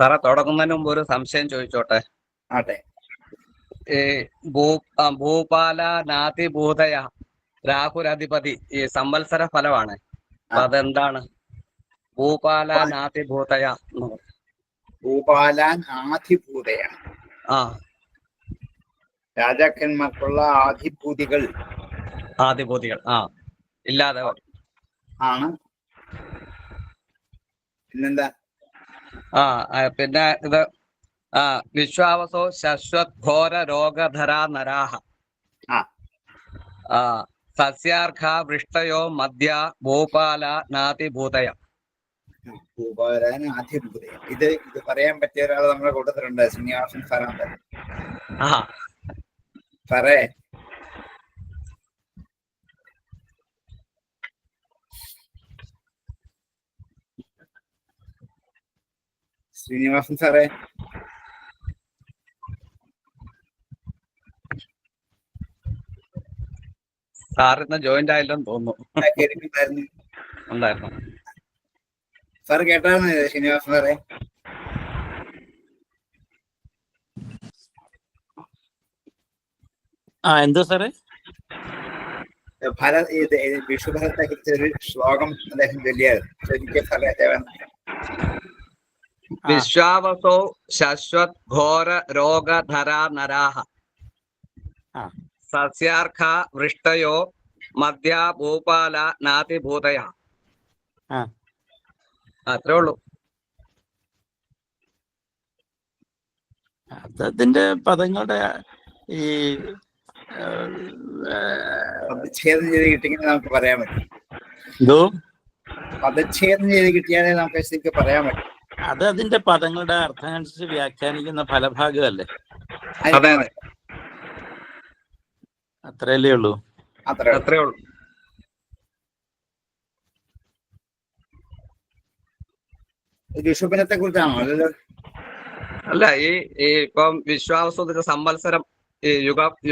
സാറെ തുടങ്ങുന്നതിന് മുമ്പ് ഒരു സംശയം ചോദിച്ചോട്ടെ. ആട്ടെ. ഈ ഭൂപാല നാതിഭൂതയ രാഹുരധിപതി ഈ സംവത്സര ഫലമാണ്. അപ്പൊ അതെന്താണ് ഭൂപാല നാതിഭൂതയ? ഭൂപാലാൻ ആധിഭൂതയാണ്. രാജാക്കന്മാർക്കുള്ള ആധിഭൂതികൾ ഇല്ലാതെ ആണ്. പിന്നെന്താ? പിന്നെ ഇത് വിശ്വാവസോ ശശ്വത് ഘോര രോഗധരാ നരാഹ സസ്യാർഘ വൃഷ്ടയോ മധ്യ ഭൂപാല നാതിഭൂതയ. ഭൂപാലാൻ ആധിഭൂതയ. ഇത് പറയാൻ പറ്റിയ ഒരാൾ നമ്മുടെ കൂട്ടത്തിലുണ്ട്. ശ്രീനിവാസൻ സാറുണ്ട്. സാറേ, ശ്രീനിവാസൻ സാറേ, സാറിന്ന് ജോയിന്റ് ആയില്ലെന്ന് തോന്നുന്നു. ഉണ്ടായിരുന്നു സാറ് കേട്ടായിരുന്നു ശ്രീനിവാസൻ സാറേ? എന്താ സാറേ? വിഷുഫലത്തെ കുറിച്ച് ഒരു ശ്ലോകം അദ്ദേഹം ചൊല്ലിയായിരുന്നു. വിശ്വാവസോ ശശ്വത് ഘോര രോഗധരാ നരാഹ സസ്യാർഘ വൃഷ്ടയോ മധ്യ ഭൂപാല നാതിഭൂതയ. അത്രേ ഉള്ളൂ. അതിന്റെ പദങ്ങളുടെ ഈ പദച്ഛേദം ചെയ്ത് കിട്ടിയെങ്കിൽ നമുക്ക് പറയാൻ പറ്റും. പദച്ഛേദം ചെയ്ത് കിട്ടിയാലേ നമുക്ക് ശരിക്കും പറയാൻ പറ്റും. അത് അതിന്റെ പദങ്ങളുടെ അർത്ഥമനുസരിച്ച് വ്യാഖ്യാനിക്കുന്ന ഫലഭാഗമല്ലേ? അത്രയല്ലേ ഉള്ളൂ. അത്രേ ഉള്ളൂ. വിഷുബലത്തെ കുറിച്ചാണോ? അല്ല, ഈ ഇപ്പം വിശ്വാവസത്തിന്റെ സംവത്സരം ഈ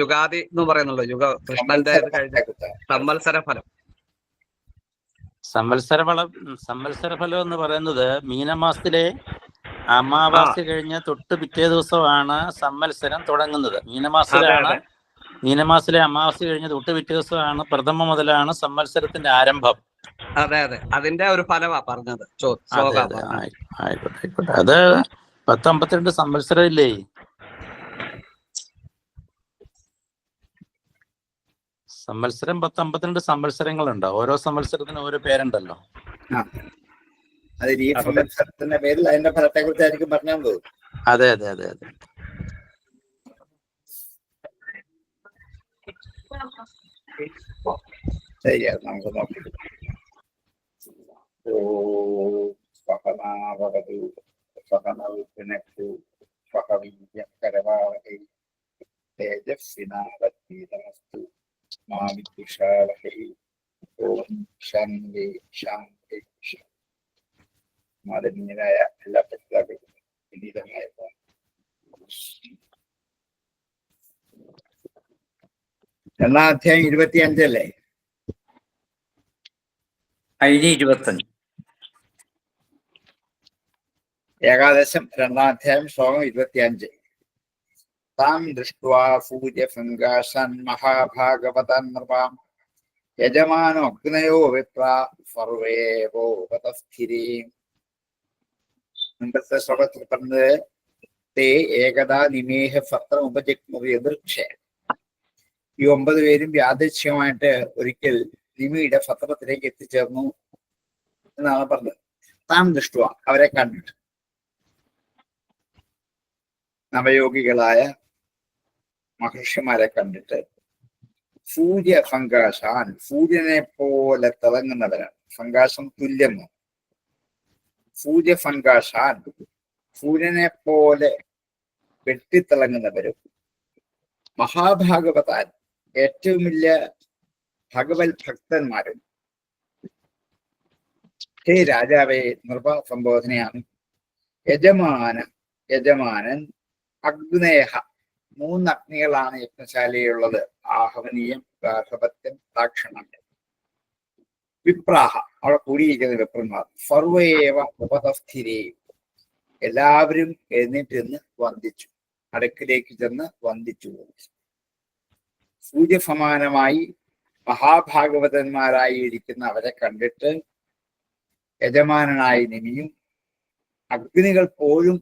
യുഗാദി എന്ന് പറയുന്നുള്ളൂ. കൃഷ്ണന്റെ സംവത്സര ഫലം. സംവത്സര ഫലം എന്ന് പറയുന്നത് മീനമാസത്തിലെ അമാവാസ്യ കഴിഞ്ഞ തൊട്ട് പിറ്റേ ദിവസമാണ് സംവത്സരം തുടങ്ങുന്നത്. മീനമാസത്തിലെ അമാവാസ്യ കഴിഞ്ഞ തൊട്ട് പിറ്റേ ദിവസമാണ് പ്രഥമ മുതലാണ് സംവത്സരത്തിന്റെ ആരംഭം. അതെ, അതിന്റെ ഒരു ഫലമാ പറഞ്ഞത്. ആയിക്കോട്ടെ. അത് 1052 സംവത്സരം ഇല്ലേ? സംവത്സരം 1052 സംവത്സരങ്ങളുണ്ടോ? ഓരോ സംവത്സരത്തിനും ഓരോ പേരുണ്ടല്ലോ. ഈ സംവത്സരത്തിന്റെ പേരിൽ അതിന്റെ ഫലത്തെ കുറിച്ചായിരിക്കും പറഞ്ഞാൽ പോകും. അതെ. ശരിയാണ്, നമുക്ക് നോക്കാം. തേജസ്വിനാവതീതമസ്തു മാ വിദ്വിഷാവഹൈ. ഓം ശാന്തി ശാന്തി. മാതന്യരായ എല്ലാ പഠിതാക്കൾക്കും വിനീതമായ 2-ാം അധ്യായം 25 അല്ലേ? 25. ഏകാദശം 2-ാം അധ്യായം ശ്ലോകം 25. താം ദൃഷ്ട്വാ സൂര്യസംഘാശാൻ മഹാഭാഗവതാൻ നൃപാം യജമാനോ അഗ്നയോ വിപ്രാ സർവേവോപതസ്ഥിരീം. മുമ്പത്തെ ശ്ലോകത്തിൽ പറഞ്ഞത് തേ ഏകദാ നിമേഹ സത്രം ഉപജഗ്മുറിയദൃക്ഷ. ഈ 9 പേരും യാദൃച്ഛികമായിട്ട് ഒരിക്കൽ നിമിയുടെ സത്രത്തിലേക്ക് എത്തിച്ചേർന്നു എന്നാണ് പറഞ്ഞത്. താം ദൃഷ്ട്വ, അവരെ കണ്ടിട്ട്, നവയോഗികളായ മഹർഷിമാരെ കണ്ടിട്ട്, സൂര്യ സംഘാശാൻ, സൂര്യനെ പോലെ തിളങ്ങുന്നവരാണ്. സംഘാശം തുല്യം. സൂര്യ സംഘാശാൻ, സൂര്യനെ പോലെ വെട്ടിത്തിളങ്ങുന്നവരും, മഹാഭാഗവതാൻ, ഏറ്റവും വലിയ ഭഗവത് ഭക്തന്മാരും. ഹേ രാജാവേ, നൃപ സംബോധനയാണ്. യജമാനൻ അഗ്നേഹ, 3 അഗ്നികളാണ് യജ്ഞശാലയുള്ളത്. ആഹവനീയം, ഗാർഹപത്യം, ദാക്ഷിണാന്യം. വിപ്രാഹ, അവിടെ കൂടിയിരിക്കുന്ന വിപ്രന്മാർ. സർവേവ ഉപതസ്ഥിരേ, എല്ലാവരും എഴുന്നേറ്റ് നിന്ന് വന്ദിച്ചു. അടുക്കിലേക്ക് ചെന്ന് വന്ദിച്ചു. സൂര്യസമാനമായി മഹാഭാഗവതന്മാരായി ഇരിക്കുന്ന അവരെ കണ്ടിട്ട് യജമാനായി നിമിയും അഗ്നികൾ പോലും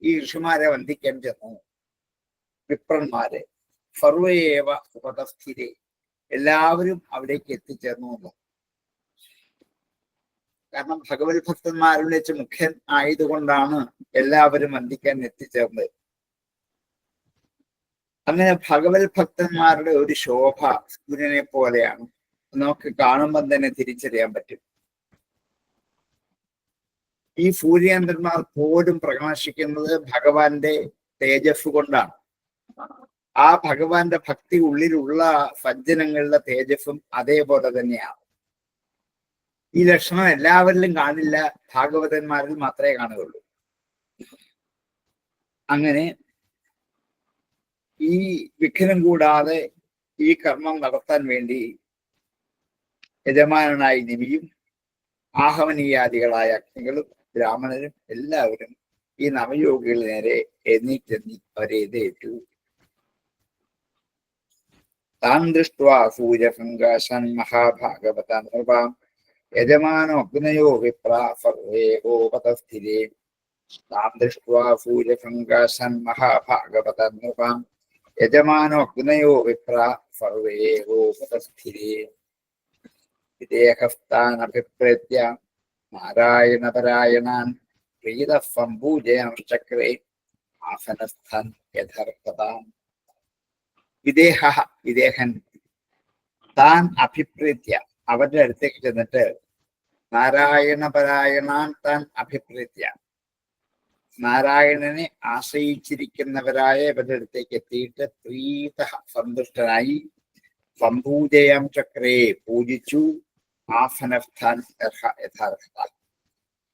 ഈ ഋഷിമാരെ വന്ദിക്കാൻ ചെന്നു. വിപ്രന്മാരെ സർവയേവ ഉപതസ്ഥിരെ എല്ലാവരും അവിടേക്ക് എത്തിച്ചേർന്നു. കാരണം ഭഗവത് ഭക്തന്മാരിൽ വെച്ച് മുഖ്യൻ ആയതുകൊണ്ടാണ് എല്ലാവരും വന്ദിക്കാൻ എത്തിച്ചേർന്നത്. അങ്ങനെ ഭഗവത് ഭക്തന്മാരുടെ ഒരു ശോഭ സൂര്യനെ പോലെയാണ്. നമുക്ക് കാണുമ്പോൾ തന്നെ തിരിച്ചറിയാൻ പറ്റും. ഈ സൂര്യേന്ദ്രന്മാർ പോലും പ്രകാശിക്കുന്നത് ഭഗവാന്റെ തേജസ് കൊണ്ടാണ്. ആ ഭഗവാന്റെ ഭക്തി ഉള്ളിലുള്ള സജ്ജനങ്ങളുടെ തേജസ്സും അതേപോലെ തന്നെയാണ്. ഈ ലക്ഷണം എല്ലാവരിലും കാണില്ല, ഭാഗവതന്മാരിൽ മാത്രമേ കാണുകയുള്ളൂ. അങ്ങനെ ഈ വിഘ്നം കൂടാതെ ഈ കർമ്മം നടത്താൻ വേണ്ടി യജമാനായി നിമിയും ആഹവനീയാദികളായ അഗ്നികളും ബ്രാഹ്മണരും എല്ലാവരും ഈ നവയോഗികൾ നേരെ എണ്ണീറ്റെന്നി അവരെ എതിരേറ്റു. താൻ ദൃഷ്ട്വാ സൂര്യസംകാശൻ മഹാഭാഗവതാൻ നൃപാം യജമാനോ അഗ്നയോ വിപ്രാ സർവേകോപതസ്ഥിരേ. താൻ ദൃഷ്ട്വാ സൂര്യസംകാശൻ മഹാഭാഗവതാൻ നൃപാം യജമാനോ അഗ്നയോ വിപ്രാ സർവേകോപതസ്ഥിരേ. വിദേഹസ്ഥാനഭിപ്രേത്യ നാരായണപരായണാൻ പ്രീതഃ സംഭൂജയംശ്ചക്രേ ആസനസ്ഥൻ യഥാർത്ഥതാം. വിദേഹൻ താൻ അഭിപ്രീത്യ അവരുടെ അടുത്തേക്ക് ചെന്നിട്ട് നാരായണപരായണാൻ താൻ അഭിപ്രീത്യ നാരായണനെ ആശ്രയിച്ചിരിക്കുന്നവരായ ഇവരുടെ അടുത്തേക്ക് എത്തിയിട്ട് പ്രീത സന്തുഷ്ടനായി സംഭൂജയം ചക്രേ പൂജിച്ചു. ആസനസ്ഥാൻ യഥാർത്ഥ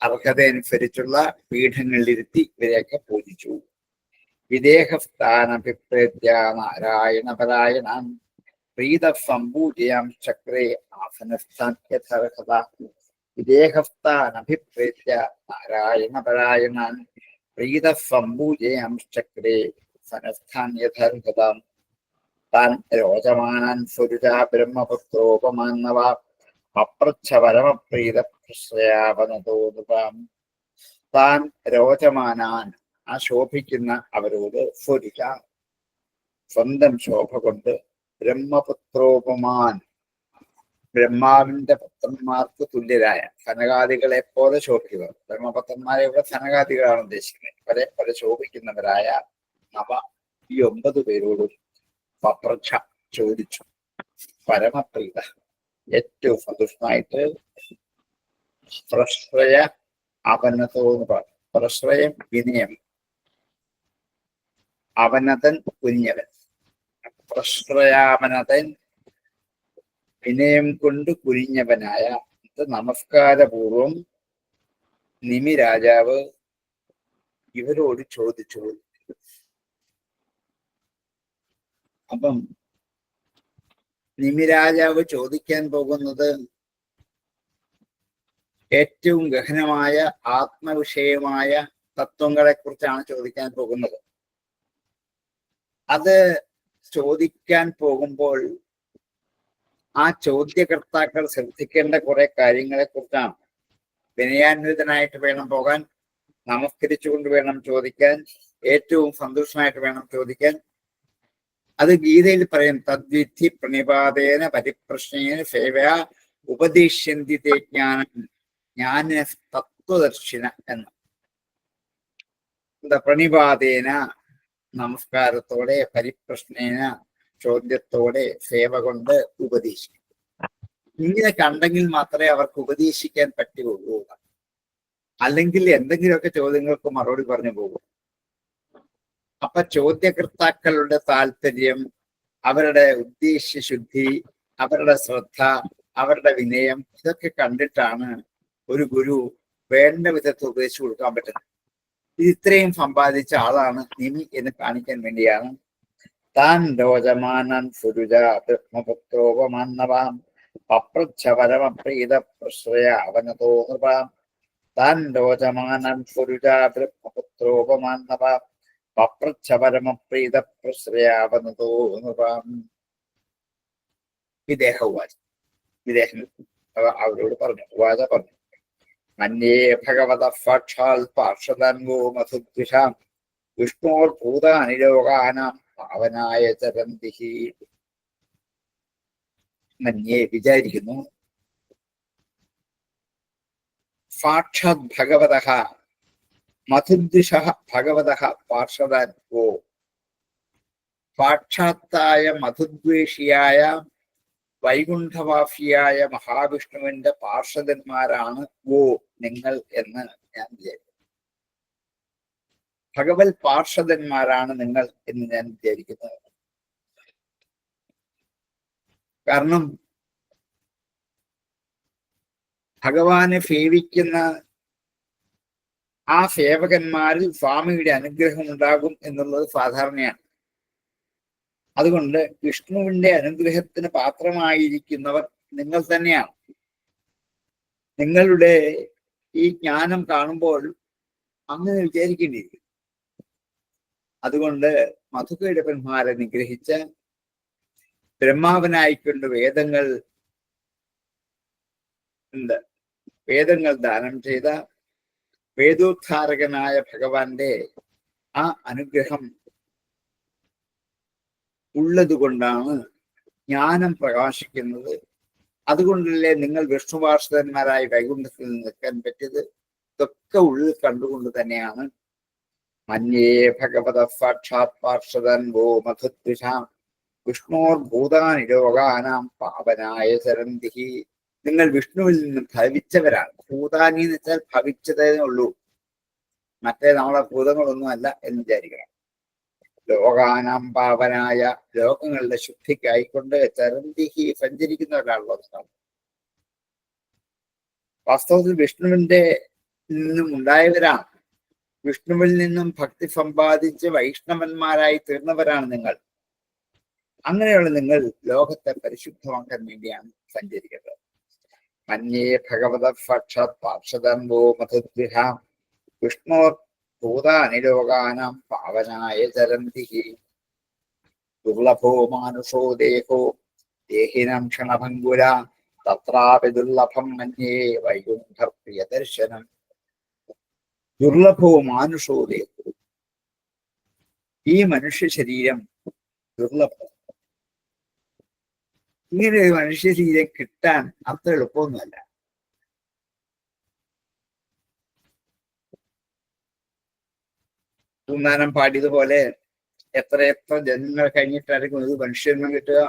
അർഹതയനുസരിച്ചുള്ള പീഠങ്ങളിലിരുത്തി ഇവരെയൊക്കെ പൂജിച്ചു. വിദേഹസ്ഥാനഭിപ്രേത്യ നാരായണപരായണാൻ പ്രീത സംഭൂജയം ചക്രേ ആസനസ്ഥാൻ യഥാർഹത. വിദേഹസ്ഥാനഭിപ്രേത്യ നാരായണപരായണാൻ പ്രീത സംഭൂജയം ചക്രേ സനസ്ഥാൻ യഥാർഹത. താൻ രോചമാനാൻ സ്വരുജാ ബ്രഹ്മപുത്രോപമാന്നവ അപ്രച്ഛ പരമപ്രീത പ്രശ്രയാവനതോതുപാം. താൻ രോചമാനാൻ ആ ശോഭിക്കുന്ന അവരോട് സ്വരുജ സ്വന്തം ശോഭ കൊണ്ട് ബ്രഹ്മപുത്രോപമാൻ ബ്രഹ്മാവിന്റെ പുത്രന്മാർക്ക് തുല്യരായ സനകാദികളെ പോലെ ശോഭിക്കുന്നവർ. ബ്രഹ്മപുത്രന്മാരെ ഇവിടെ സനകാദികളാണ് ഉദ്ദേശിക്കുന്നത്. അവരെ പോലെ ശോഭിക്കുന്നവരായ നവ ഈ 9 പേരോടും പപ്രച്ഛ ചോദിച്ചു. പരമപ്രീത ഏറ്റവും സന്തുഷ്ടമായിട്ട് പ്രശ്രയ അവനതോ എന്ന് പറഞ്ഞു. പ്രശ്രയം വിനയം, അവനതൻ കുനിയവൻ. പ്രശ്രയാവനതൻ വിനയം കൊണ്ട് കുനിഞ്ഞവനായ നമസ്കാരപൂർവം നിമി രാജാവ് ഇവരോട് ചോദിച്ചു. അപ്പം നിമിരാജാവ് ചോദിക്കാൻ പോകുന്നത് ഏറ്റവും ഗഹനമായ ആത്മവിഷയമായ തത്വങ്ങളെ കുറിച്ചാണ് ചോദിക്കാൻ പോകുന്നത്. അത് ചോദിക്കാൻ പോകുമ്പോൾ ആ ചോദ്യകർത്താക്കൾ ശ്രദ്ധിക്കേണ്ട കുറെ കാര്യങ്ങളെ കുറിച്ചാണ്. വിനയാന്വിതനായിട്ട് വേണം പോകാൻ, നമസ്കരിച്ചുകൊണ്ട് വേണം ചോദിക്കാൻ, ഏറ്റവും സന്തോഷമായിട്ട് വേണം ചോദിക്കാൻ. അത് ഗീതയിൽ പറയും, തദ്വിധി പ്രണിപാതേന പരിപ്രശ്നേന സേവയ ഉപദേശ്യന്തി തേ ജ്ഞാനം ജ്ഞാന തത്വദർശിന എന്ന്. എന്താ പ്രണിപാതേന നമസ്കാരത്തോടെ, പരിപ്രശ്നേന ചോദ്യത്തോടെ, സേവ കൊണ്ട് ഉപദേശിക്കും. ഇങ്ങനെ കണ്ടെങ്കിൽ മാത്രമേ അവർക്ക് ഉപദേശിക്കാൻ പറ്റുകയുള്ളൂ. അല്ലെങ്കിൽ എന്തെങ്കിലുമൊക്കെ ചോദ്യങ്ങൾക്ക് മറുപടി പറഞ്ഞു പോകും. അപ്പൊ ചോദ്യകർത്താക്കളുടെ താല്പര്യം, അവരുടെ ഉദ്ദേശ്യശുദ്ധി, അവരുടെ ശ്രദ്ധ, അവരുടെ വിനയം, ഇതൊക്കെ കണ്ടിട്ടാണ് ഒരു ഗുരു വേണ്ട വിധത്തിൽ ഉപദേശിച്ചു കൊടുക്കാൻ പറ്റുന്നത്. ഇത്രയും സമ്പാദിച്ച ആളാണ് നിമി എന്ന് കാണിക്കാൻ വേണ്ടിയാണ് താൻ രോചമാനൻ സുരുജ ബ്രഹ്മപുത്രോപമാന്നവാം പപ്രച്ഛ പരമപ്രീത പ്രശ്രയ അവനതോ നൃപാം താൻ രോചമാനം പുരുജാപുത്രോപമാന്നവ പപ്രച്ഛ പരമപ്രീത പ്രശ്രയാവനതോ വിദേഹവാച. വിദേഹം അവരോട് പറഞ്ഞു, വാച പറഞ്ഞു, മന്യേ ഭഗവത സാക്ഷാൽ പാർഷദാൻഗോ മധുദ്വിഷാം വിഷ്ണോർഭൂതാനിലോകാനാം പാവനായ ചരന്തിഹി. മന്യേ വിചാരിക്കുന്നു, സാക്ഷാത് ഭഗവതഃ മധുദ്വിഷഃ ഭഗവതഃ പാർഷദാൻ ഗോ. സാക്ഷാത്തായ മധുദ്വേഷിയായ വൈകുണ്ഠവാസിയായ മഹാവിഷ്ണുവിന്റെ പാർഷദന്മാരാണ് ഗോ നിങ്ങൾ എന്ന് ഞാൻ വിചാരിക്കുന്നു. ഭഗവത് പാർഷദന്മാരാണ് നിങ്ങൾ എന്ന് ഞാൻ വിചാരിക്കുന്നത്. കാരണം ഭഗവാനെ സേവിക്കുന്ന ആ സേവകന്മാരിൽ സ്വാമിയുടെ അനുഗ്രഹം ഉണ്ടാകും എന്നുള്ളത് സാധാരണയാണ്. അതുകൊണ്ട് വിഷ്ണുവിന്റെ അനുഗ്രഹത്തിന് പാത്രമായിരിക്കുന്നവർ നിങ്ങൾ തന്നെയാണ്. നിങ്ങളുടെ ഈ ജ്ഞാനം കാണുമ്പോൾ അങ്ങനെ വിചാരിക്കേണ്ടിയിരിക്കും. അതുകൊണ്ട് മധുകൈടപന്മാരെ നിഗ്രഹിച്ച ബ്രഹ്മാവനായിക്കൊണ്ട് വേദങ്ങൾ ദാനം ചെയ്ത വേദോദ്ധാരകനായ ഭഗവാന്റെ ആ അനുഗ്രഹം ഉള്ളത് കൊണ്ടാണ് ജ്ഞാനം പ്രകാശിക്കുന്നത്. അതുകൊണ്ടല്ലേ നിങ്ങൾ വിഷ്ണുപാർഷദന്മാരായി വൈകുണ്ഠത്തിൽ നിൽക്കാൻ പറ്റിയത്. ഇതൊക്കെ ഉള്ളിൽ കണ്ടുകൊണ്ട് തന്നെയാണ് മന്യേ ഭഗവത സാക്ഷാത് പാർഷദൻ ഗോ മധുദ്വിഷാം വിഷ്ണോർഭൂതാനി ലോകാനാം പാവനായ ചരന്തിഹി. നിങ്ങൾ വിഷ്ണുവിൽ നിന്ന് ഭവിച്ചവരാണ്. ഭൂതാനി എന്ന് വെച്ചാൽ ഭവിച്ചതേ ഉള്ളൂ, മറ്റേ നമ്മളെ ഭൂതങ്ങളൊന്നുമല്ല എന്ന് വിചാരിക്കണം. ലോകാനാം പാവനായ, ലോകങ്ങളുടെ ശുദ്ധിക്കായിക്കൊണ്ട് ചരന്തിഹി സഞ്ചരിക്കുന്നവരാണല്ലോ. വാസ്തവത്തിൽ വിഷ്ണുവിന്റെ നിന്നും ഉണ്ടായവരാണ്. വിഷ്ണുവിൽ നിന്നും ഭക്തി സമ്പാദിച്ച് വൈഷ്ണവന്മാരായി തീർന്നവരാണ് നിങ്ങൾ. അങ്ങനെയുള്ള നിങ്ങൾ ലോകത്തെ പരിശുദ്ധമാക്കാൻ വേണ്ടിയാണ് സഞ്ചരിക്കുന്നത്. മന്യേ ഭഗവത സാക്ഷാത് പാർഷദൻ ഗോ മധുദ്വിഷാം വിഷ്ണോർ ഭൂതാനി ലോകാനാം പാവനായ ചരന്തിഹി. ദുർലഭോ മാനുഷോ ദേഹോ ദേഹിനം ക്ഷണഭംഗുര തത്രാപി ദുർലഭം മന്യേ വൈകുണ്ഠ പ്രിയദർശനം. ദുർലഭോ മാനുഷോ ദേഹോ, ഈ മനുഷ്യ ശരീരം ദുർലഭം. ഇങ്ങനെ ഒരു മനുഷ്യ ശരീരം കിട്ടാൻ അത്ര എളുപ്പമൊന്നുമല്ല. പൂന്താനം പാടിയതുപോലെ എത്ര ജന്മങ്ങൾ കഴിഞ്ഞിട്ടായിരിക്കും ഒരു മനുഷ്യജന്മം കിട്ടുക.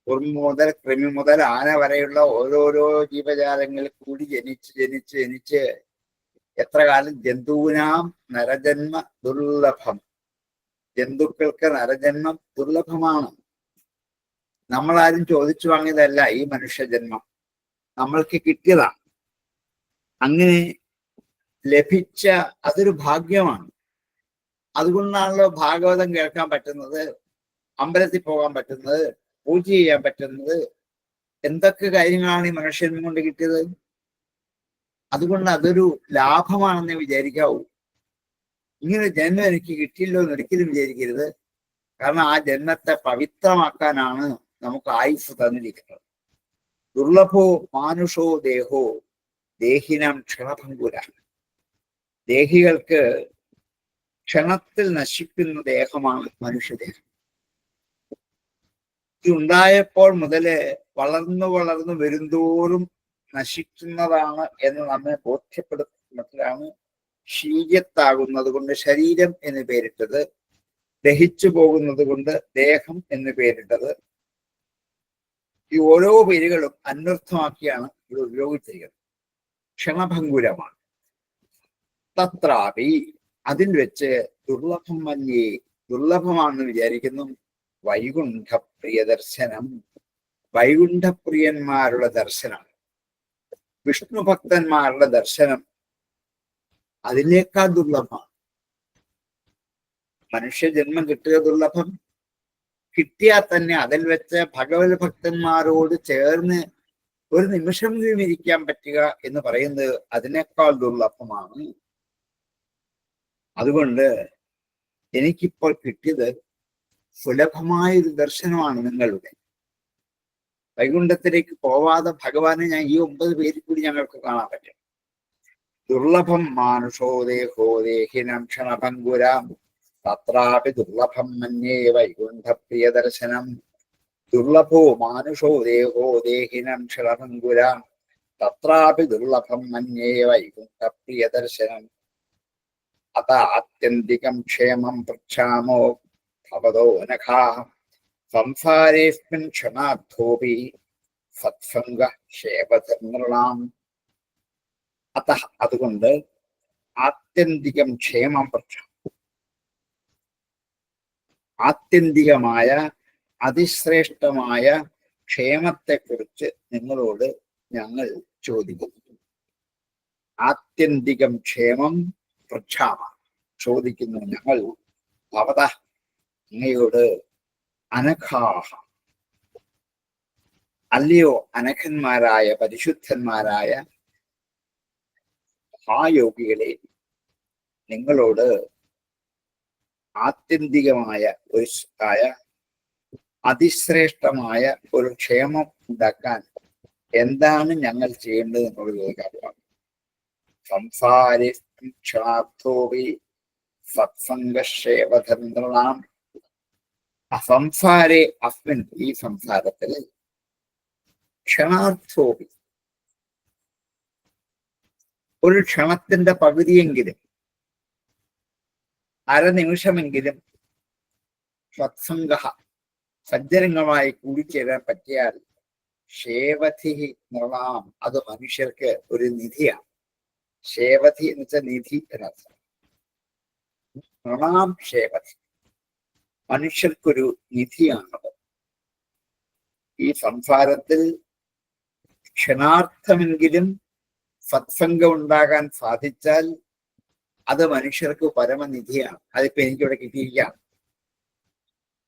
ഉറുമ്പ് മുതൽ കൃമി മുതൽ ആന വരെയുള്ള ഓരോരോ ജീവജാലങ്ങൾ കൂടി ജനിച്ച് എത്ര കാലം. ജന്തുവിനാം നരജന്മ ദുർലഭം. ജന്തുക്കൾക്ക് നരജന്മം ദുർലഭമാണ്. നമ്മളാരും ചോദിച്ചു വാങ്ങിയതല്ല ഈ മനുഷ്യജന്മം, നമ്മൾക്ക് കിട്ടിയതാണ്. അങ്ങനെ ലഭിച്ച അതൊരു ഭാഗ്യമാണ്. അതുകൊണ്ടാണല്ലോ ഭാഗവതം കേൾക്കാൻ പറ്റുന്നത്, അമ്പലത്തിൽ പോകാൻ പറ്റുന്നത്, പൂജ ചെയ്യാൻ പറ്റുന്നത്. എന്തൊക്കെ കാര്യങ്ങളാണ് ഈ മനുഷ്യജന്മം കൊണ്ട് കിട്ടിയത്. അതുകൊണ്ട് അതൊരു ലാഭമാണെന്ന് വിചാരിക്കാവൂ. ഇങ്ങനെ ജന്മം എനിക്ക് കിട്ടിയല്ലോ എന്ന് ഒരിക്കലും വിചാരിക്കരുത്. കാരണം ആ ജന്മത്തെ പവിത്രമാക്കാനാണ് നമുക്ക് ആയുസ് തന്നിരിക്കുന്നത്. ദുർലഭോ മാനുഷോ ദേഹോ ദേഹിനം ക്ഷണഭംഗുര. ദേഹികൾക്ക് ക്ഷണത്തിൽ നശിക്കുന്ന ദേഹമാണ് മനുഷ്യദേഹം. ഇതുണ്ടായപ്പോൾ മുതല് വളർന്നു വരുന്തോറും നശിക്കുന്നതാണ് എന്ന് നമ്മെ ബോധ്യപ്പെടുത്തുന്നതിലാണ് ശീര്യത്താകുന്നത് കൊണ്ട് ശരീരം എന്ന് പേരിട്ടത്, ദഹിച്ചു പോകുന്നത് കൊണ്ട് ദേഹം എന്ന് പേരിട്ടത്. ഈ ഓരോ പേരുകളും അന്വർത്ഥമാക്കിയാണ് ഇത് ഉപയോഗിച്ചിരിക്കുന്നത്. ക്ഷണഭംഗുരമാണ്. തത്രാപി, അതിൽ വെച്ച് ദുർലഭം മന്യേ, ദുർലഭമാണെന്ന് വിചാരിക്കുന്നു. വൈകുണ്ഠ പ്രിയദർശനം, വൈകുണ്ഠപ്രിയന്മാരുടെ ദർശനം, വിഷ്ണു ഭക്തന്മാരുടെ ദർശനം അതിനേക്കാൾ ദുർലഭമാണ്. മനുഷ്യജന്മം കിട്ടുക ദുർലഭം. കിട്ടിയാൽ തന്നെ അതിൽ വെച്ച് ഭഗവത് ഭക്തന്മാരോട് ചേർന്ന് ഒരു നിമിഷമെങ്കിലും ഇരിക്കാൻ പറ്റുക എന്ന് പറയുന്നത് അതിനേക്കാൾ ദുർലഭമാണ്. അതുകൊണ്ട് എനിക്കിപ്പോൾ കിട്ടിയത് സുലഭമായൊരു ദർശനമാണ് നിങ്ങളുടെ. വൈകുണ്ഠത്തിലേക്ക് പോവാതെ ഭഗവാനെ ഞാൻ ഈ 9 പേരിൽ കൂടി ഞങ്ങൾക്ക് കാണാൻ പറ്റും. ദുർലഭം മാനുഷോ ദേഹോ ദേഹിനം ക്ഷണഭംഗുരാം തത്രാപി ദുർലഭം മന്യേ വൈകുണ്ഠ പ്രിയദർശനം. ദുർലഭോ മാനുഷോ ദേഹോ ദേഹിനം ക്ഷണഭംഗുരാം തത്രാപി ദുർലഭം മന്യേ വൈകുണ്ഠ പ്രിയദർശനം. അത ആത്യന്തികം ക്ഷേമം പൃച്ഛാമോ ഭവതോ നഖാ സംസാരേസ്മിൻ ക്ഷണാർത്ഥോപി സത്സംഗ ശേവധർമ്മൃണാം. അതുകൊണ്ട് ആത്യന്തികം ക്ഷേമം പൃച്ഛാമോ, ആത്യന്തികമായ അതിശ്രേഷ്ഠമായ ക്ഷേമത്തെക്കുറിച്ച് നിങ്ങളോട് ഞങ്ങൾ ചോദിക്കുന്നു. ആത്യന്തികം ക്ഷേമം പൃച്ഛാമ, ചോദിക്കുന്നു ഞങ്ങൾ. ഭവത, അങ്ങയോട്. അനഘാഹ, അല്ലയോ അനഘന്മാരായ പരിശുദ്ധന്മാരായ മഹായോഗികളെ, നിങ്ങളോട് ആത്യന്തികമായ ഒരു അതിശ്രേഷ്ഠമായ ഒരു ക്ഷേമം ഉണ്ടാക്കാൻ എന്താണ് ഞങ്ങൾ ചെയ്യേണ്ടത് എന്നുള്ളത് കാര്യമാണ്. സംസാരി ക്ഷണാർത്ഥോപി സത്സംഗേവധർമ്മൃണാം. സംസാരേ അസ്മിൻ, ഈ സംസാരത്തിൽ, ക്ഷണാർത്ഥോപി, ഒരു ക്ഷണത്തിന്റെ പകുതിയെങ്കിലും, അരനിമിഷമെങ്കിലും സത്സംഗ, സജ്ജനങ്ങളുമായി കൂടിച്ചേരാൻ പറ്റിയാൽ ശേവധി നൃണാം, അത് മനുഷ്യർക്ക് ഒരു നിധിയാണ്. ശേവധി എന്ന് വെച്ചാൽ നിധി എന്നർത്ഥം. നൃണാം ശേവധി, മനുഷ്യർക്കൊരു നിധിയാണത്. ഈ സംസാരത്തിൽ ക്ഷണാർത്ഥമെങ്കിലും സത്സംഗം ഉണ്ടാകാൻ സാധിച്ചാൽ അത് മനുഷ്യർക്ക് പരമനിധിയാണ്. അതിപ്പോ എനിക്കിവിടെ കിട്ടിയിരിക്കാം.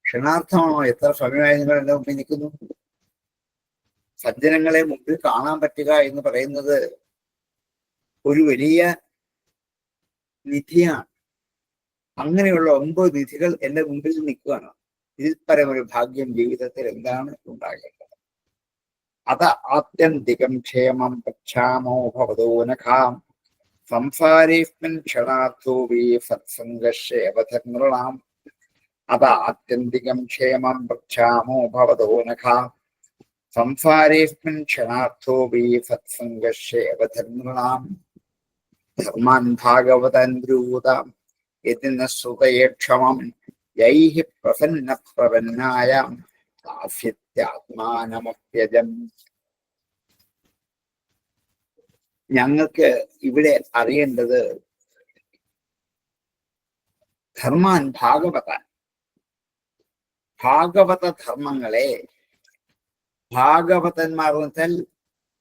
ക്ഷണാർത്ഥമാണോ? എത്ര സമയമായി നിങ്ങൾ എന്റെ മുമ്പിൽ നിൽക്കുന്നു. സജ്ജനങ്ങളെ മുമ്പിൽ കാണാൻ പറ്റുക എന്ന് പറയുന്നത് ഒരു വലിയ നിധിയാണ്. അങ്ങനെയുള്ള 9 നിധികൾ എന്റെ മുമ്പിൽ നിൽക്കുകയാണ്. ഇതിൽ പരമൊരു ഭാഗ്യം ജീവിതത്തിൽ എന്താണ് ഉണ്ടാകേണ്ടത്? അത ആത്യന്തികം ക്ഷേമം പശ്ചാമോ ഭവതോ നഖാം സംസാരേസ്മിൻ ക്ഷണാർത്ഥോപി സത്സംഗേവധർമ്മൃണാം. അത ആത്യന്തികം ക്ഷേമം പശ്ചാമോ ഭവതോ നഖാം സംസാരേസ്മിൻ ക്ഷണാർത്ഥോപി സത്സംഗേവധർമ്മൃണാം. ധർമാൻ ഭാഗവതൻ ബ്രൂതാം യതിന ശ്രുതയേ ക്ഷമം യൈഃ പ്രസന്ന പ്രപന്നായാം ആസ്യത്യാത്മാനമപ്യജം. ഞങ്ങൾക്ക് ഇവിടെ അറിയേണ്ടത് ധർമാൻ ഭാഗവതാൻ, ഭാഗവത ധർമ്മങ്ങളെ, ഭാഗവതന്മാർ എന്ന് വെച്ചാൽ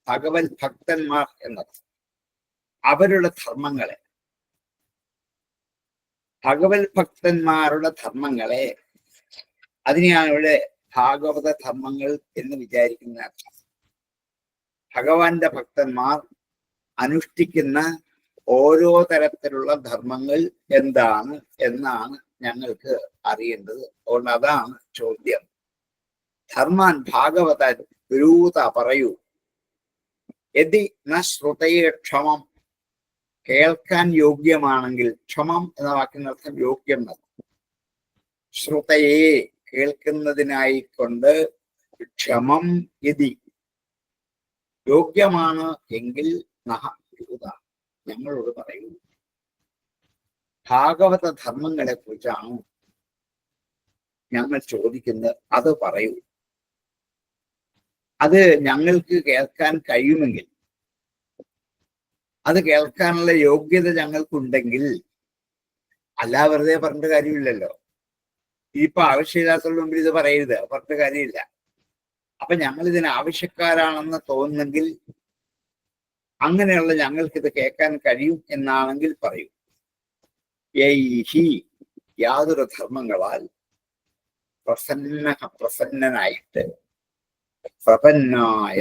ഭഗവത് ഭക്തന്മാർ എന്നത്, അവരുടെ ധർമ്മങ്ങളെ, ഭഗവത് ഭക്തന്മാരുടെ ധർമ്മങ്ങളെ, അതിനെയാണ് ഇവിടെ ഭാഗവത ധർമ്മങ്ങൾ എന്ന് വിചാരിക്കുന്ന അർത്ഥം. ഭഗവാന്റെ ഭക്തന്മാർ അനുഷ്ഠിക്കുന്ന ഓരോ തരത്തിലുള്ള ധർമ്മങ്ങൾ എന്താണ് എന്നാണ് ഞങ്ങൾക്ക് അറിയേണ്ടത്. അതുകൊണ്ട് അതാണ് ചോദ്യം. ധർമാൻ ഭാഗവതൻ ബ്രൂത, പറയൂ. യദി ന ശ്രുതയേ ക്ഷമം, കേൾക്കാൻ യോഗ്യമാണെങ്കിൽ, ക്ഷമം എന്ന വാക്കിനർത്ഥം യോഗ്യം. ശ്രുതയെ, കേൾക്കുന്നതിനായി കൊണ്ട്, ക്ഷമം യതി, യോഗ്യമാണ് എങ്കിൽ, നഹ ബ്രൂത, ഞങ്ങളോട് പറയൂ. ഭാഗവത ധർമ്മങ്ങളെ കുറിച്ചാണ് ഞങ്ങൾ ചോദിക്കുന്നത്. അത് പറയൂ. അത് ഞങ്ങൾക്ക് കേൾക്കാൻ കഴിയുമെങ്കിൽ, അത് കേൾക്കാനുള്ള യോഗ്യത ഞങ്ങൾക്കുണ്ടെങ്കിൽ, അല്ല വെറുതെ പറഞ്ഞിട്ട് കാര്യമില്ലല്ലോ. ഇപ്പൊ ആവശ്യമില്ലാത്തവരുടെ മുമ്പിൽ ഇത് പറയരുത്, പറഞ്ഞിട്ട് കാര്യമില്ല. അപ്പൊ ഞങ്ങൾ ഇതിന് ആവശ്യക്കാരാണെന്ന് തോന്നുന്നെങ്കിൽ, അങ്ങനെയുള്ള ഞങ്ങൾക്കിത് കേൾക്കാൻ കഴിയും എന്നാണെങ്കിൽ പറയൂ. യൈഹി, യാതൊരു ധർമ്മങ്ങളാൽ പ്രസന്നനായിട്ട്, പ്രപന്നായ,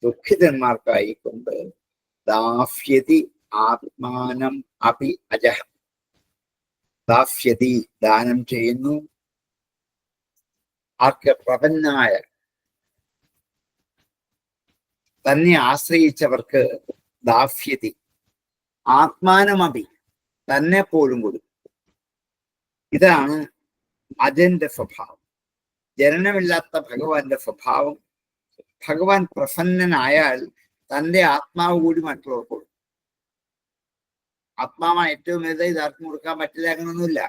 ദുഃഖിതന്മാർക്കായിക്കൊണ്ട് ദാഫ്യതി ആത്മാനം അപി അജഹ. ദാഫ്യതി ദാനം ചെയ്യുന്നു. ആർക്ക്? പ്രപന്നായ, തന്നെ ആശ്രയിച്ചവർക്ക് ദാഫ്യതി. ആത്മാനമപി, തന്നെ പോലും കൊടുക്കും. ഇതാണ് അജന്റെ സ്വഭാവം. ജനനമില്ലാത്ത ഭഗവാന്റെ സ്വഭാവം. ഭഗവാൻ പ്രസന്നനായാൽ തന്റെ ആത്മാവ് കൂടി മറ്റുള്ളവർക്ക് കൊടുക്കും. ആത്മാവാണ് ഏറ്റവും വലുത്, ഇതാർക്കും കൊടുക്കാൻ പറ്റില്ല അങ്ങനൊന്നുമില്ല.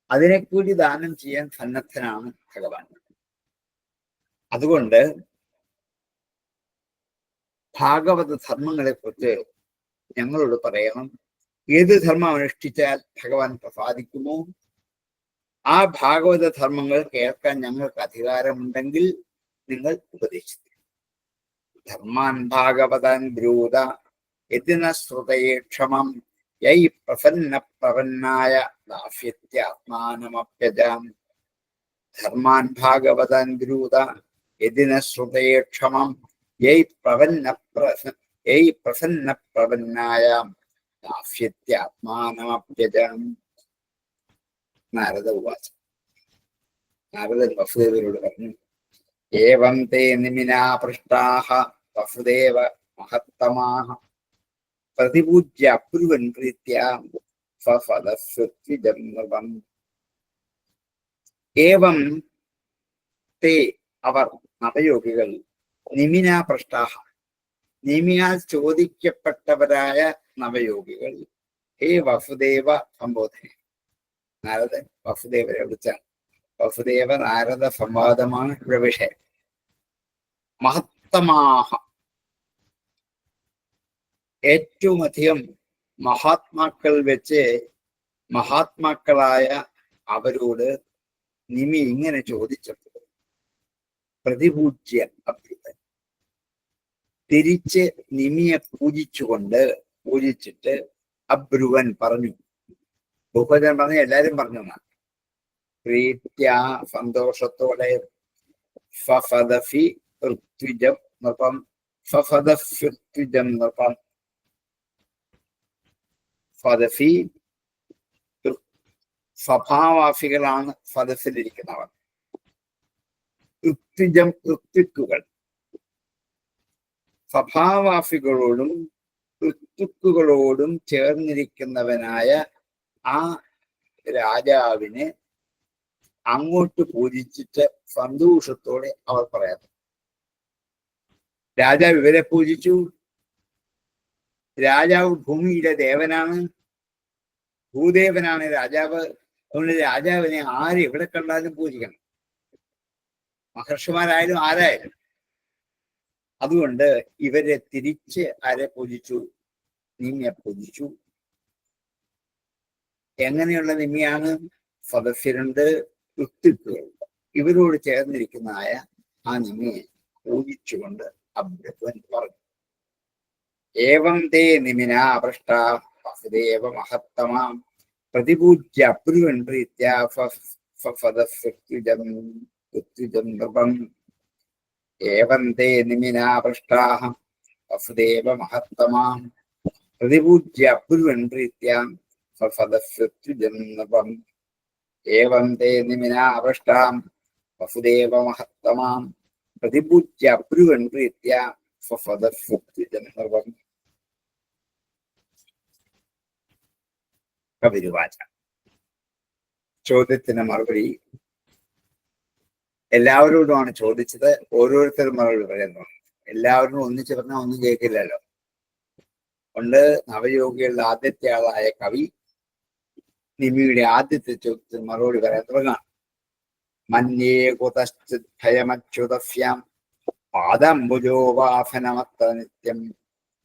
അതിനെ കൂടി ദാനം ചെയ്യാൻ സന്നദ്ധനാണ് ഭഗവാൻ. അതുകൊണ്ട് ഭാഗവത ധർമ്മങ്ങളെ കുറിച്ച് ഞങ്ങളോട് പറയണം. ഏത് ധർമ്മം അനുഷ്ഠിച്ചാൽ ഭഗവാൻ പ്രസാദിക്കുമോ ആ ഭാഗവത ധർമ്മങ്ങൾ കേൾക്കാൻ ഞങ്ങൾക്ക് അധികാരമുണ്ടെങ്കിൽ നിങ്ങൾ ഉപദേശിച്ചു. ധർമാൻ ഭാഗവതാൻ ബ്രൂത യതിന ശ്രുതയേ ക്ഷമം യൈ പ്രസന്ന പ്രപന്നായ ദാസ്യത്യാത്മാനമപ്യജാം. ധർമാൻ ഭാഗവതാൻ ബ്രൂത യതിന ശ്രുതയേ ക്ഷമം യൈ പ്രസന്ന പ്രപന്നായ ദാസ്യത്യാത്മാനമപ്യജാം. നാരദ ഉവാച. നാരദൻ വസുദേവരോട് പറഞ്ഞു, ഏവം തേ നിമിനാ പൃഷ്ടാഹ വസുദേവ മഹത്തമാഹ പ്രതിപൂജ്യ അബ്രുവൻ പ്രീത്യാ സ്വഫലസ്വത്വിജം. ഏവം തേ അവർ നവയോഗികൾ നിമിനാ പൃഷ്ടാഹ നിമിയാൽ ചോദിക്കപ്പെട്ടവരായ നവയോഗികൾ ഹേ വസുദേവ സംബോധന. നാരദൻ വസുദേവരെ വിളിച്ചാണ്. വസുദേവ നാരദ സംവാദമാണ് ഇവിടെ വിഷയം. മഹത്തമാഹ, ഏറ്റവും അധികം മഹാത്മാക്കൾ വെച്ച് മഹാത്മാക്കളായ അവരോട് നിമി ഇങ്ങനെ ചോദിച്ചപ്പോൾ പ്രതിപൂജ്യ അഭ്യുതൻ തിരിച്ച് നിമിയെ പൂജിച്ചിട്ട് അബ്രുവൻ പറഞ്ഞു. ബഹുവചനം പറഞ്ഞ എല്ലാരും പറഞ്ഞു. പ്രീത്യ സന്തോഷത്തോടെ ഫഫദഫി ഋത്വിജം നൃപം ഫഫദഫ്യുത്വിജം നൃപം ഫദഫി സ്വഭാവാഫികളാണ് ഫദഫിലിരിക്കുന്നവർ. ഋത്വിജം ഋത്വിക്കുകൾ. സ്വഭാവാഫികളോടും ഋത്വിക്കുകളോടും ചേർന്നിരിക്കുന്നവനായ ആ രാജാവിനെ അങ്ങോട്ട് പൂജിച്ചിട്ട് സന്തോഷത്തോടെ അവർ പറയാം. രാജാവ് ഇവരെ പൂജിച്ചു. രാജാവ് ഭൂമിയിലെ ദേവനാണ്, ഭൂദേവനാണ് രാജാവ്. അതുകൊണ്ട് രാജാവിനെ ആര് എവിടെ കണ്ടാലും പൂജിക്കണം, മഹർഷിമാരായാലും ആരായാലും. അതുകൊണ്ട് ഇവരെ തിരിച്ച് ആരെ പൂജിച്ചു? നിമിയെ പൂജിച്ചു. എങ്ങനെയുള്ള നിമിയാണ്? സദസ്യരുണ്ട്, ഋത്വിക്കുകളുണ്ട്. ഇവരോട് ചേർന്നിരിക്കുന്നതായ ആ നിമിയെ പൂജിച്ചുകൊണ്ട് അബ്രുവൻ പറഞ്ഞു. ഏവം തേ നിമിനാ പൃഷ്ട വസുദേവ മഹത്തമാം പ്രതിപൂജ്യ അബ്രുവൻ പ്രീത്യാ നൃപം. ഏവം തേ നിമിനാ പൃഷ്ടാഹ വസുദേവ മഹത്തമാം പ്രതിപൂജ്യ അബ്രുവൻ പ്രീത്യാ നൃപം. ഏവം തേ നിമിനാ പൃഷ്ടാം വസുദേവ മഹത്തമാം പ്രതിപൂജ്യ അബ്രുവൻ പ്രീത്യാ നൃപം. കവിരുവാച. ചോദ്യത്തിന് മറുപടി എല്ലാവരോടുമാണ് ചോദിച്ചത്. ഓരോരുത്തരും മറുപടി പറയുന്നു. എല്ലാവരും ഒന്നിച്ച് പറഞ്ഞാൽ ഒന്നും കേൾക്കില്ലല്ലോ. കൊണ്ട് നവയോഗികളുടെ ആദ്യത്തെ ആളായ കവി നിമിയുടെ ആദ്യത്തെ ചോദ്യത്തിന് മറുപടി പറയാൻ തുടങ്ങാം. മന്യേ കുതശ്ചിത് ഭയമച്യുതസ്യാം പാദംബുജോ വാഫനമത്ത നിത്യം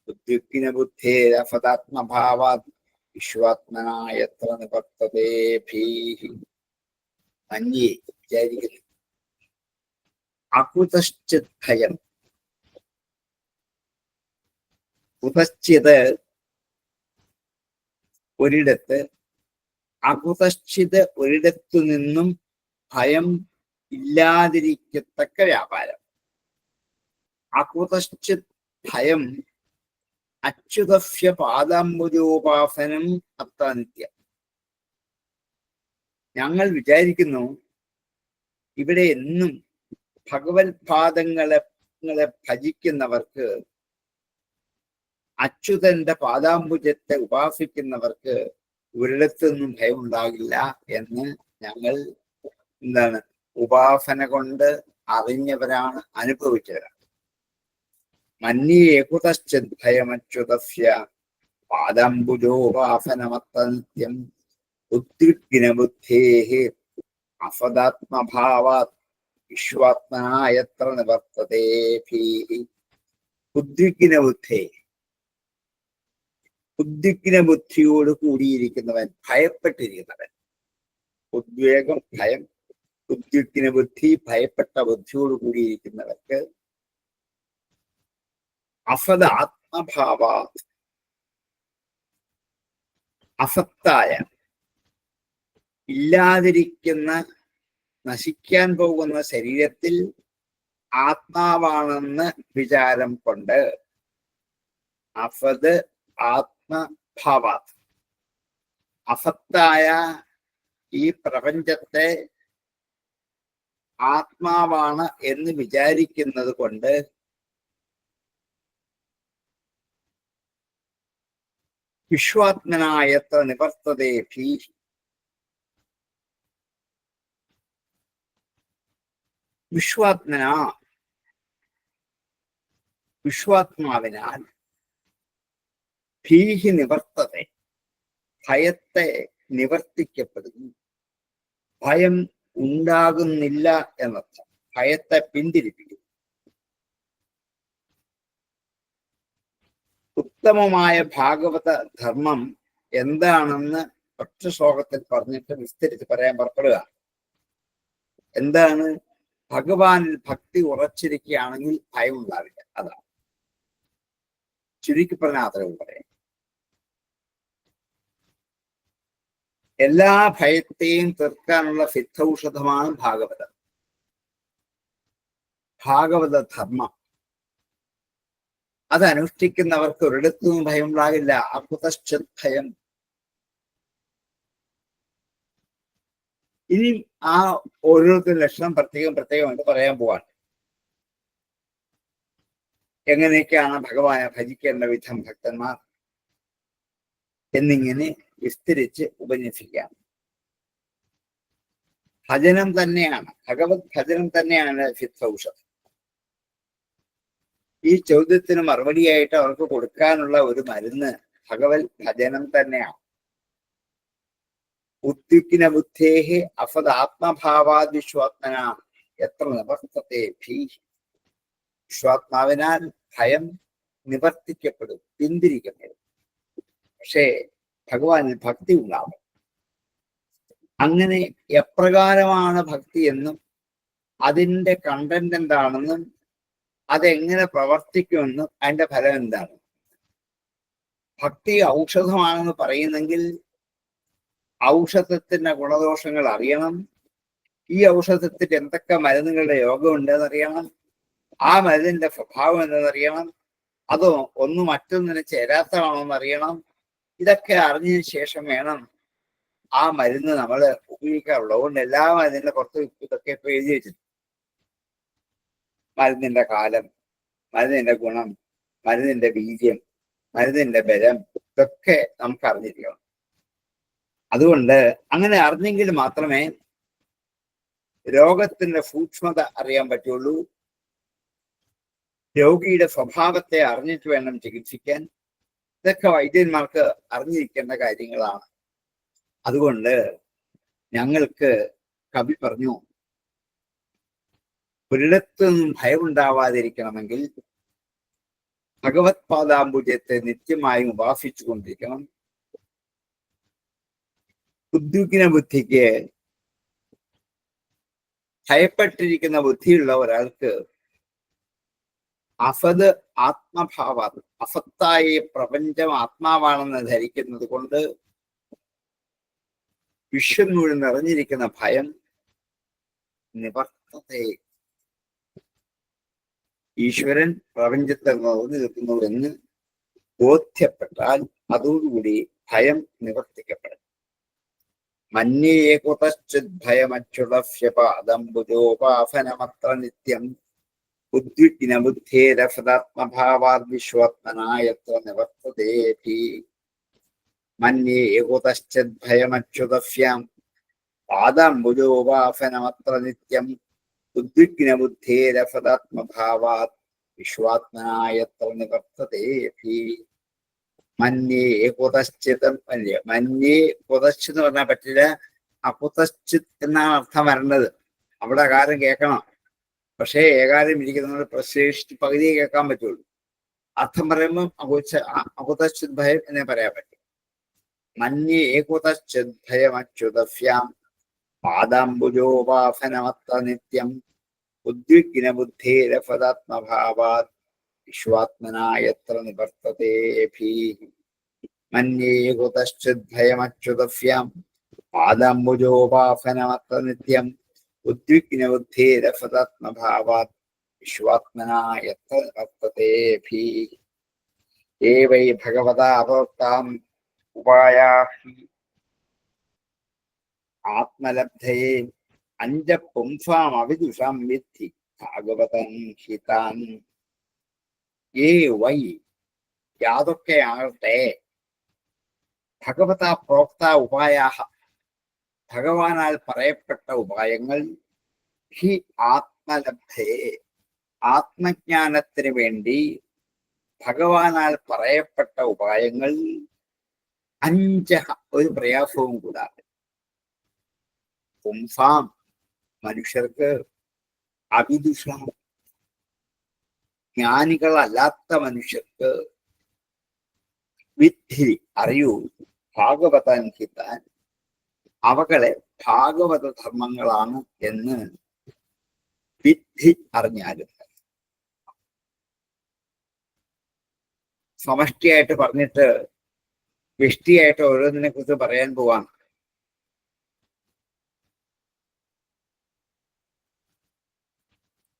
ഉദ്യുക്തിന ബുദ്ധേരഫതാത്മഭാവാത് വിശ്വാത്മനായത്ര നിപത്തതേ ഭീഹി. മന്യേ വിചാരിക്കുന്നു. അകുതശ്ചിത് ഭയം. കുതശ്ചിത് ഒരിടത്ത്, അകുതശ്ചിത് ഒരിടത്തു നിന്നും ഭയം ഇല്ലാതിരിക്കത്തക്ക വ്യാപാരം. അകുതശ്ചിത് ഭയം അച്യുതസ്യ പാദാംബുജോപാസനം അത്താനിത്യം. ഞങ്ങൾ വിചാരിക്കുന്നു ഇവിടെ എന്നും ഭഗവത് പാദങ്ങളെ ഭജിക്കുന്നവർക്ക്, അച്യുതന്റെ പാദാംബുജത്തെ ഉപാസിക്കുന്നവർക്ക് ഒരിടത്തുനിന്നും ഭയം ഉണ്ടാകില്ല എന്ന് ഞങ്ങൾ ഉപാസന കൊണ്ട് അറിഞ്ഞവരാണ്, അനുഭവിച്ചവരാണ്. മന്യേ കുതശ്ചിത് ഭയമച്യുതസ്യ പാദാംബുജോപാസനമത്തനിത്യം ഉദ്വിഗ്ന ബുദ്ധേഃ അസദാത്മഭാവാത് വിശ്വാത്മനാ യത്ര നിവർത്തതേ ഭീഃ. ഉദ്വിഗ്ന ബുദ്ധേ, ഉദ്വിഗ്ന ബുദ്ധിയോട് കൂടിയിരിക്കുന്നവൻ, ഭയപ്പെട്ടിരിക്കുന്നവൻ. ഉദ്വേഗം, ഭയം, ഉദ്വിഗ്ന ബുദ്ധി, ഭയപ്പെട്ട ബുദ്ധിയോട് കൂടിയിരിക്കുന്നവർക്ക് അസദ ആത്മഭാവാത്, അസത്തായ, ഇല്ലാതിരിക്കുന്ന, നശിക്കാൻ പോകുന്ന ശരീരത്തിൽ ആത്മാവാണെന്ന് വിചാരം കൊണ്ട്, അസത് ആത്മഭാവാത്, അസത്തായ ഈ പ്രപഞ്ചത്തെ ആത്മാവാണ് എന്ന് വിചാരിക്കുന്നത് കൊണ്ട് വിശ്വാത്മനായത്ര നിവർത്തതേ ഭീഃ. വിശ്വാത്മന, വിശ്വാത്മാവിനാൽ ഭീഃ നിവർത്തതേ, ഭയത്തെ നിവർത്തിക്കപ്പെടുന്നു. ഭയം ഉണ്ടാകുന്നില്ല എന്നർത്ഥം. ഭയത്തെ പിന്തിരിപ്പിക്കും. ഉത്തമമായ ഭാഗവത ധർമ്മം എന്താണെന്ന് ഒറ്റ ശ്ലോകത്തിൽ പറഞ്ഞിട്ട് വിസ്തരിച്ച് പറയാൻ പുറപ്പെടുക. എന്താണ്? ഭഗവാനിൽ ഭക്തി ഉറച്ചിരിക്കുകയാണെങ്കിൽ ഭയം ഉണ്ടാവില്ല. അതാണ് ചുരുക്കി പറഞ്ഞ ആദരവ് പറയാം. എല്ലാ ഭയത്തെയും തീർക്കാനുള്ള സിദ്ധൌഷധമാണ് ഭാഗവതം, ഭാഗവത ധർമ്മം. അത് അനുഷ്ഠിക്കുന്നവർക്ക് ഒരിടത്തും ഭയം ഉണ്ടാകില്ല. അകുതശ്ചിത് ഭയം. ഇനി ആ ഓരോരുത്തരും ലക്ഷണം പ്രത്യേകമായിട്ട് പറയാൻ പോവാണ്. എങ്ങനെയൊക്കെയാണ് ഭഗവാനെ ഭജിക്കേണ്ട വിധം ഭക്തന്മാർ എന്നിങ്ങനെ വിസ്തരിച്ച് ഉപന്യസിക്കാം. ഭജനം തന്നെയാണ്, ഭഗവത് ഭജനം തന്നെയാണ് സിദ്ധൌഷധം. ഈ ചോദ്യത്തിന് മറുപടിയായിട്ട് അവർക്ക് കൊടുക്കാനുള്ള ഒരു മരുന്ന് ഭഗവത് ഭജനം തന്നെയാണ്. ഉദ്വിഗ്ന ബുദ്ധേഃ അസദ് ആത്മഭാവാത് വിശ്വാത്മന എത്ര നിവർത്തതേ ഭീഃ. വിശ്വാത്മാവിനാൽ ഭയം നിവർത്തിക്കപ്പെടും, പിന്തിരിക്കപ്പെടും. പക്ഷേ ഭഗവാനിൽ ഭക്തി ഉണ്ടാവും. അങ്ങനെ എപ്രകാരമാണ് ഭക്തി എന്നും അതിൻ്റെ കണ്ടന്റ് എന്താണെന്നും അതെങ്ങനെ പ്രവർത്തിക്കുമെന്നും അതിന്റെ ഫലം എന്താണ്. ഭക്തി ഔഷധമാണെന്ന് പറയുന്നെങ്കിൽ ഔഷധത്തിന്റെ ഗുണദോഷങ്ങൾ അറിയണം. ഈ ഔഷധത്തിന് എന്തൊക്കെ മരുന്നുകളുടെ യോഗം ഉണ്ടെന്ന് അറിയണം. ആ മരുന്നിന്റെ സ്വഭാവം എന്തെന്നറിയണം. അതോ ഒന്ന് മറ്റൊന്നിനെ ചേരാത്തതാണോ എന്നറിയണം. ഇതൊക്കെ അറിഞ്ഞതിന് ശേഷം വേണം ആ മരുന്ന് നമ്മൾ ഉപയോഗിക്കാറുള്ളൂ. അതുകൊണ്ട് എല്ലാ മരുന്നിന്റെ പുറത്ത് ഇതൊക്കെ ഇപ്പൊ എഴുതി വെച്ചിട്ടുണ്ട്. മരുന്നിന്റെ കാലം, മരുന്നിന്റെ ഗുണം, മരുന്നിന്റെ ബീജം, മരുന്നിന്റെ ബലം, ഇതൊക്കെ നമുക്ക് അറിഞ്ഞിരിക്കണം. അതുകൊണ്ട് അങ്ങനെ അറിഞ്ഞെങ്കിൽ മാത്രമേ രോഗത്തിന്റെ സൂക്ഷ്മത അറിയാൻ പറ്റുള്ളൂ. രോഗിയുടെ സ്വഭാവത്തെ അറിഞ്ഞിട്ട് വേണം ചികിത്സിക്കാൻ. ഇതൊക്കെ വൈദ്യന്മാർക്ക് അറിഞ്ഞിരിക്കേണ്ട കാര്യങ്ങളാണ്. അതുകൊണ്ട് ഞങ്ങൾക്ക് കവി പറഞ്ഞു, ഒരിടത്തുനിന്നും ഭയമുണ്ടാവാതിരിക്കണമെങ്കിൽ ഭഗവത് പാദാംബുജത്തെ നിത്യമായും ഉപാസിച്ചു കൊണ്ടിരിക്കണം. ഉദ്വിഗ്ന ബുദ്ധിക്ക്, ഭയപ്പെട്ടിരിക്കുന്ന ബുദ്ധിയുള്ള ഒരാൾക്ക് അസത് ആത്മഭാവ, അസത്തായ പ്രപഞ്ചം ആത്മാവാണെന്ന് ധരിക്കുന്നത് കൊണ്ട് വിശ്വം മുഴുവൻ നിറഞ്ഞിരിക്കുന്ന ഭയം നിവർത്തതേ, ഈശ്വരൻ പ്രപഞ്ചത്തെ നിലനിൽക്കുന്നു എന്ന് ബോധ്യപ്പെട്ടാൽ അതോടുകൂടി ഭയം നിവർത്തിക്കപ്പെടും. മന്യേ കുതശ്ചിത് ഭയമച്യുതഫ്യപാദംബുജോപാഫനമത്ര നിത്യം ഉദ്വിഗ്ന ബുദ്ധേരഫദാത്മഭാവാദ് വിശ്വത്മനായത്ര നിവർത്തതേപി. മന്യേ കുതശ്ചിത് ഭയമച്യുതഫ്യാം പാദംബുജോപാഫനമത്ര നിത്യം ഉദ്വിഗ്ന ബുദ്ധേരഫദാത്മഭാവാദ് വിശ്വാത്മനായത്ര നിവർത്തതേപി. മന്യേ കുതശ്ചിത് മന്യേ കുതശ്ചിത് എന്ന് പറഞ്ഞാൽ പറ്റില്ല, അകുതശ്ചിത് എന്നാണ് അർത്ഥം വരേണ്ടത്. അവിടെ അകാരം കേൾക്കണം. പക്ഷേ ഏകാരം ഇരിക്കുന്നതുകൊണ്ട് പ്രശേഷിച്ച് പകുതിയെ കേൾക്കാൻ പറ്റുള്ളൂ. അർത്ഥം പറയുമ്പോൾ അകുതശ്ചിത് ഭയം എന്നേ പറയാൻ പറ്റും. മന്യേ കുതശ്ചിത് ഭയമച്യുതഫ്യാം പാദാംബുജോപാഫനമത്ര നിത്യം ഉദ്വിഗ്ന ബുദ്ധേരഫദാത്മഭാവാത് വിശ്വാത്മനായത്ര നിവർത്തതേഭി. മന്യേ കുതശ്ചിത് ഭയമച്യുതഫ്യാം പാദാംബുജോപാഫനമത്ര നിത്യം ഉദ്വിഗ്ന ബുദ്ധേരഫദാത്മഭാവാത് വിശ്വാത്മനായത്ര നിവർത്തതേഭി. ഏ വൈ ഭഗവതാ പ്രോക്താം ഉപായാഹി ആത്മലബ്ധയേ അഞ്ജപുംസാം അവിദുഷാം വിദ്ധി ഭാഗവതം ഹിതാൻ. ഏ വൈ യാതൊക്കെയാകട്ടെ ഭഗവതാ പ്രോക്ത ഉപായാഹ ഭഗവാനാൽ പറയപ്പെട്ട ഉപായങ്ങൾ ഹി ആത്മലബ്ധയെ ആത്മജ്ഞാനത്തിന് വേണ്ടി ഭഗവാനാൽ പറയപ്പെട്ട ഉപായങ്ങൾ അഞ്ചഹ ഒരു പ്രയാസവും കൂടാതെ. പുംസാം മനുഷ്യർക്ക്, അവിദുഷാം ജ്ഞാനികളല്ലാത്ത മനുഷ്യർക്ക്, വിദ്ധി അറിയൂ, ഭാഗവതൻ ഹിതാൻ അവകളെ ഭാഗവത ധർമ്മങ്ങളാണ് എന്ന് വിദ്ധി അറിഞ്ഞാലും. സമഷ്ടിയായിട്ട് പറഞ്ഞിട്ട് വ്യഷ്ടിയായിട്ട് ഓരോന്നിനെ കുറിച്ച് പറയാൻ പോവാണ്.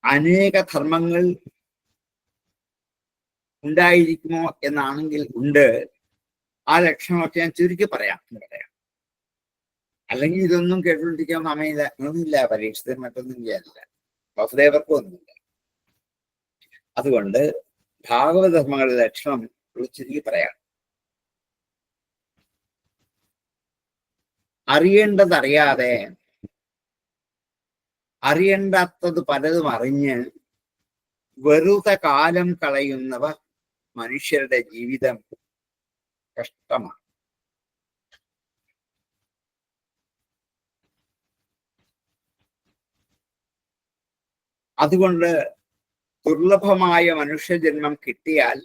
അനേക ധർമ്മങ്ങൾ ഉണ്ടായിരിക്കുമോ എന്നാണെങ്കിൽ ഉണ്ട്. ആ ലക്ഷണമൊക്കെ ഞാൻ ചുരുക്കി പറയാം. അല്ലെങ്കിൽ ഇതൊന്നും കേട്ടുകൊണ്ടിരിക്കാൻ സമയമില്ല, ഒന്നുമില്ല, പരീക്ഷത്തിന് മറ്റൊന്നും ചെയ്യാനില്ല, വസുദേവർക്കും ഒന്നുമില്ല. അതുകൊണ്ട് ഭാഗവത ധർമ്മങ്ങളുടെ ലക്ഷണം ചുരുക്കി പറയാം. അറിയേണ്ടതറിയാതെ അറിയേണ്ടാത്തത് പലതും അറിഞ്ഞ് വെറുതെ കാലം കളയുന്നവ മനുഷ്യരുടെ ജീവിതം കഷ്ടമാണ്. അതുകൊണ്ട് ദുർലഭമായ മനുഷ്യജന്മം കിട്ടിയാൽ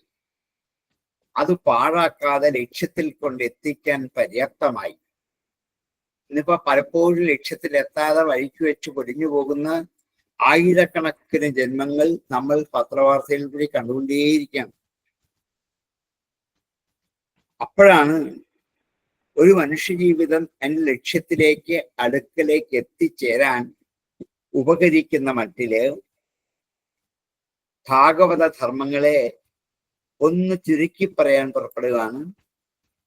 അത് പാഴാക്കാതെ ലക്ഷ്യത്തിൽ കൊണ്ടെത്തിക്കാൻ പര്യാപ്തമായി. ഇന്നിപ്പോ പലപ്പോഴും ലക്ഷ്യത്തിലെത്താതെ വഴിക്ക് വെച്ച് പൊടിഞ്ഞു പോകുന്ന ആയിരക്കണക്കിന് ജന്മങ്ങൾ നമ്മൾ പത്രവാർത്തയിൽ കൂടി കണ്ടുകൊണ്ടേയിരിക്കുകയാണ്. അപ്പോഴാണ് ഒരു മനുഷ്യജീവിതം എന്ന ലക്ഷ്യത്തിലേക്ക് അടുക്കലേക്ക് എത്തിച്ചേരാൻ ഉപകരിക്കുന്ന മട്ടില് ഭാഗവത ധർമ്മങ്ങളെ ഒന്ന് ചുരുക്കി പറയാൻ പുറപ്പെടുകയാണ്.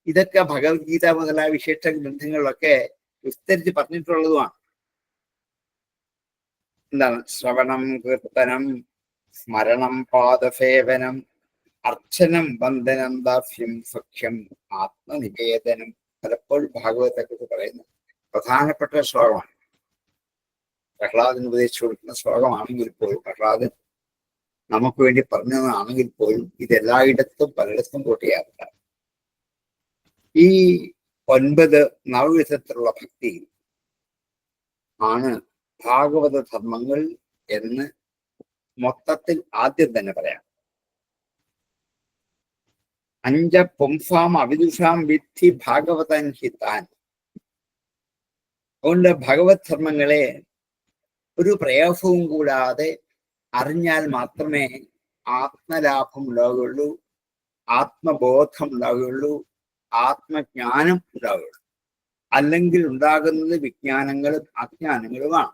ഇതൊക്കെ ഭഗവത്ഗീത മുതലായ വിശേഷ ഗ്രന്ഥങ്ങളിലൊക്കെ വിസ്തരിച്ച് പറഞ്ഞിട്ടുള്ളതുമാണ്. എന്താണ്? ശ്രവണം, കീർത്തനം, സ്മരണം, പാദസേവനം, അർച്ചനം, വന്ദനം, ദാസ്യം, സഖ്യം, ആത്മനിവേദനം. പലപ്പോഴും ഭാഗവതത്തെ കുറിച്ച് പറയുന്ന പ്രധാനപ്പെട്ട ശ്ലോകമാണ്. പ്രഹ്ലാദന് ഉപദേശിച്ചു കൊടുക്കുന്ന ശ്ലോകമാണെങ്കിൽ പോലും, പ്രഹ്ലാദൻ നമുക്ക് വേണ്ടി പറഞ്ഞതാണെങ്കിൽ പോലും ഇതെല്ലായിടത്തും പലയിടത്തും കൂട്ടിയാറില്ല. ഈ 9 നവവിധത്തിലുള്ള ഭക്തി ആണ് ഭാഗവത ധർമ്മങ്ങൾ എന്ന് മൊത്തത്തിൽ ആദ്യം തന്നെ പറയാം. 5 പുംസാം അവിദുഷാം വിദ്ധി ഭാഗവതൻ ഹിതാൻ. അതുകൊണ്ട് ഭഗവത് ധർമ്മങ്ങളെ ഒരു പ്രയാസവും കൂടാതെ അറിഞ്ഞാൽ മാത്രമേ ആത്മലാഭം ഉണ്ടാവുകയുള്ളൂ, ആത്മബോധം ഉണ്ടാവുകയുള്ളൂ, ആത്മജ്ഞാനം ഉണ്ടാവുകയുള്ളൂ. അല്ലെങ്കിൽ ഉണ്ടാകുന്നത് വിജ്ഞാനങ്ങളും അജ്ഞാനങ്ങളുമാണ്.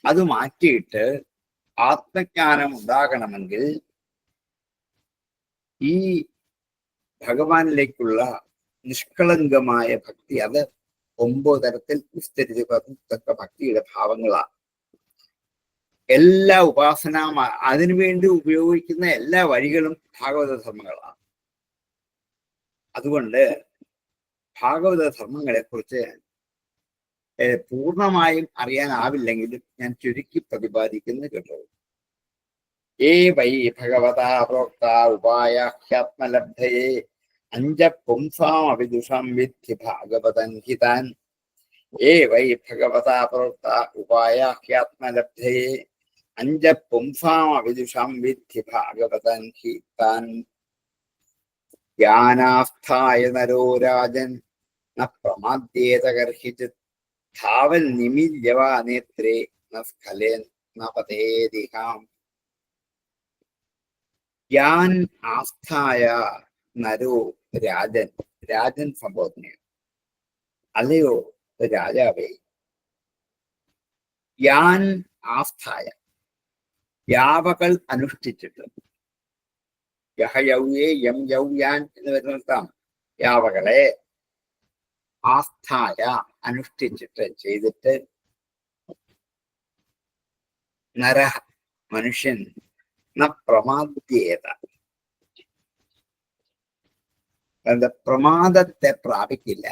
അത് മാറ്റിയിട്ട് ആത്മജ്ഞാനം ഉണ്ടാകണമെങ്കിൽ ഈ ഭഗവാനിലേക്കുള്ള നിഷ്കളങ്കമായ ഭക്തി, അത് 9 തരത്തിൽ വിസ്തരിച്ച് പറഞ്ഞ ഭക്തിയുടെ ഭാവങ്ങളാണ്. എല്ലാ ഉപാസന അതിനുവേണ്ടി ഉപയോഗിക്കുന്ന എല്ലാ വഴികളും ഭാഗവത ധർമ്മങ്ങളാണ്. അതുകൊണ്ട് ഭാഗവത ധർമ്മങ്ങളെ കുറിച്ച് പൂർണ്ണമായും അറിയാനാവില്ലെങ്കിലും ഞാൻ ചുരുക്കി പ്രതിപാദിക്കുന്നു കേട്ടോ. ഏ വൈ ഭഗവതാ പ്രോക്ത ഉപായാഹ്യാത്മലബ്ധയെ അഞ്ചപുംസാമവിദുഷം വിദ്ധി ഭാഗവതൻ ഹിതാൻ. ഏ വൈ ഭഗവതാ പ്രോക്ത ഉപായാഹ്യാത്മലബ്ധയെ അഞ്ചപുംസാമവിദുഷം വിദ്ധി ഭാഗവതൻ ഹിതാൻ. ജ്ഞാനാസ്ഥായ നരോ രാജൻ ന പ്രമാദ്യേത കർഹിചിത് ധാവൽ നിമില്യവാ നേത്രേ ന സ്ഖലേൻ ന പതേതിഹാം. യാൻ ആസ്ഥായ നരോ രാജൻ, രാജൻ സംബോധനയാണ്. അല്ലയോ രാജാവേ, യാൻ ആസ്ഥായ, യാവകൾ അനുഷ്ഠിച്ചിട്ട്, യഹ യൗയേ യം യൗയാൻ എന്ന് വരുന്നിടത്താണ് യാവകളെ ആസ്ഥായ അനുഷ്ഠിച്ചിട്ട് ചെയ്തിട്ട്, നരഹ മനുഷ്യൻ ന പ്രമാദ്യേത, പ്രമാദത്തെ പ്രാപിക്കില്ല,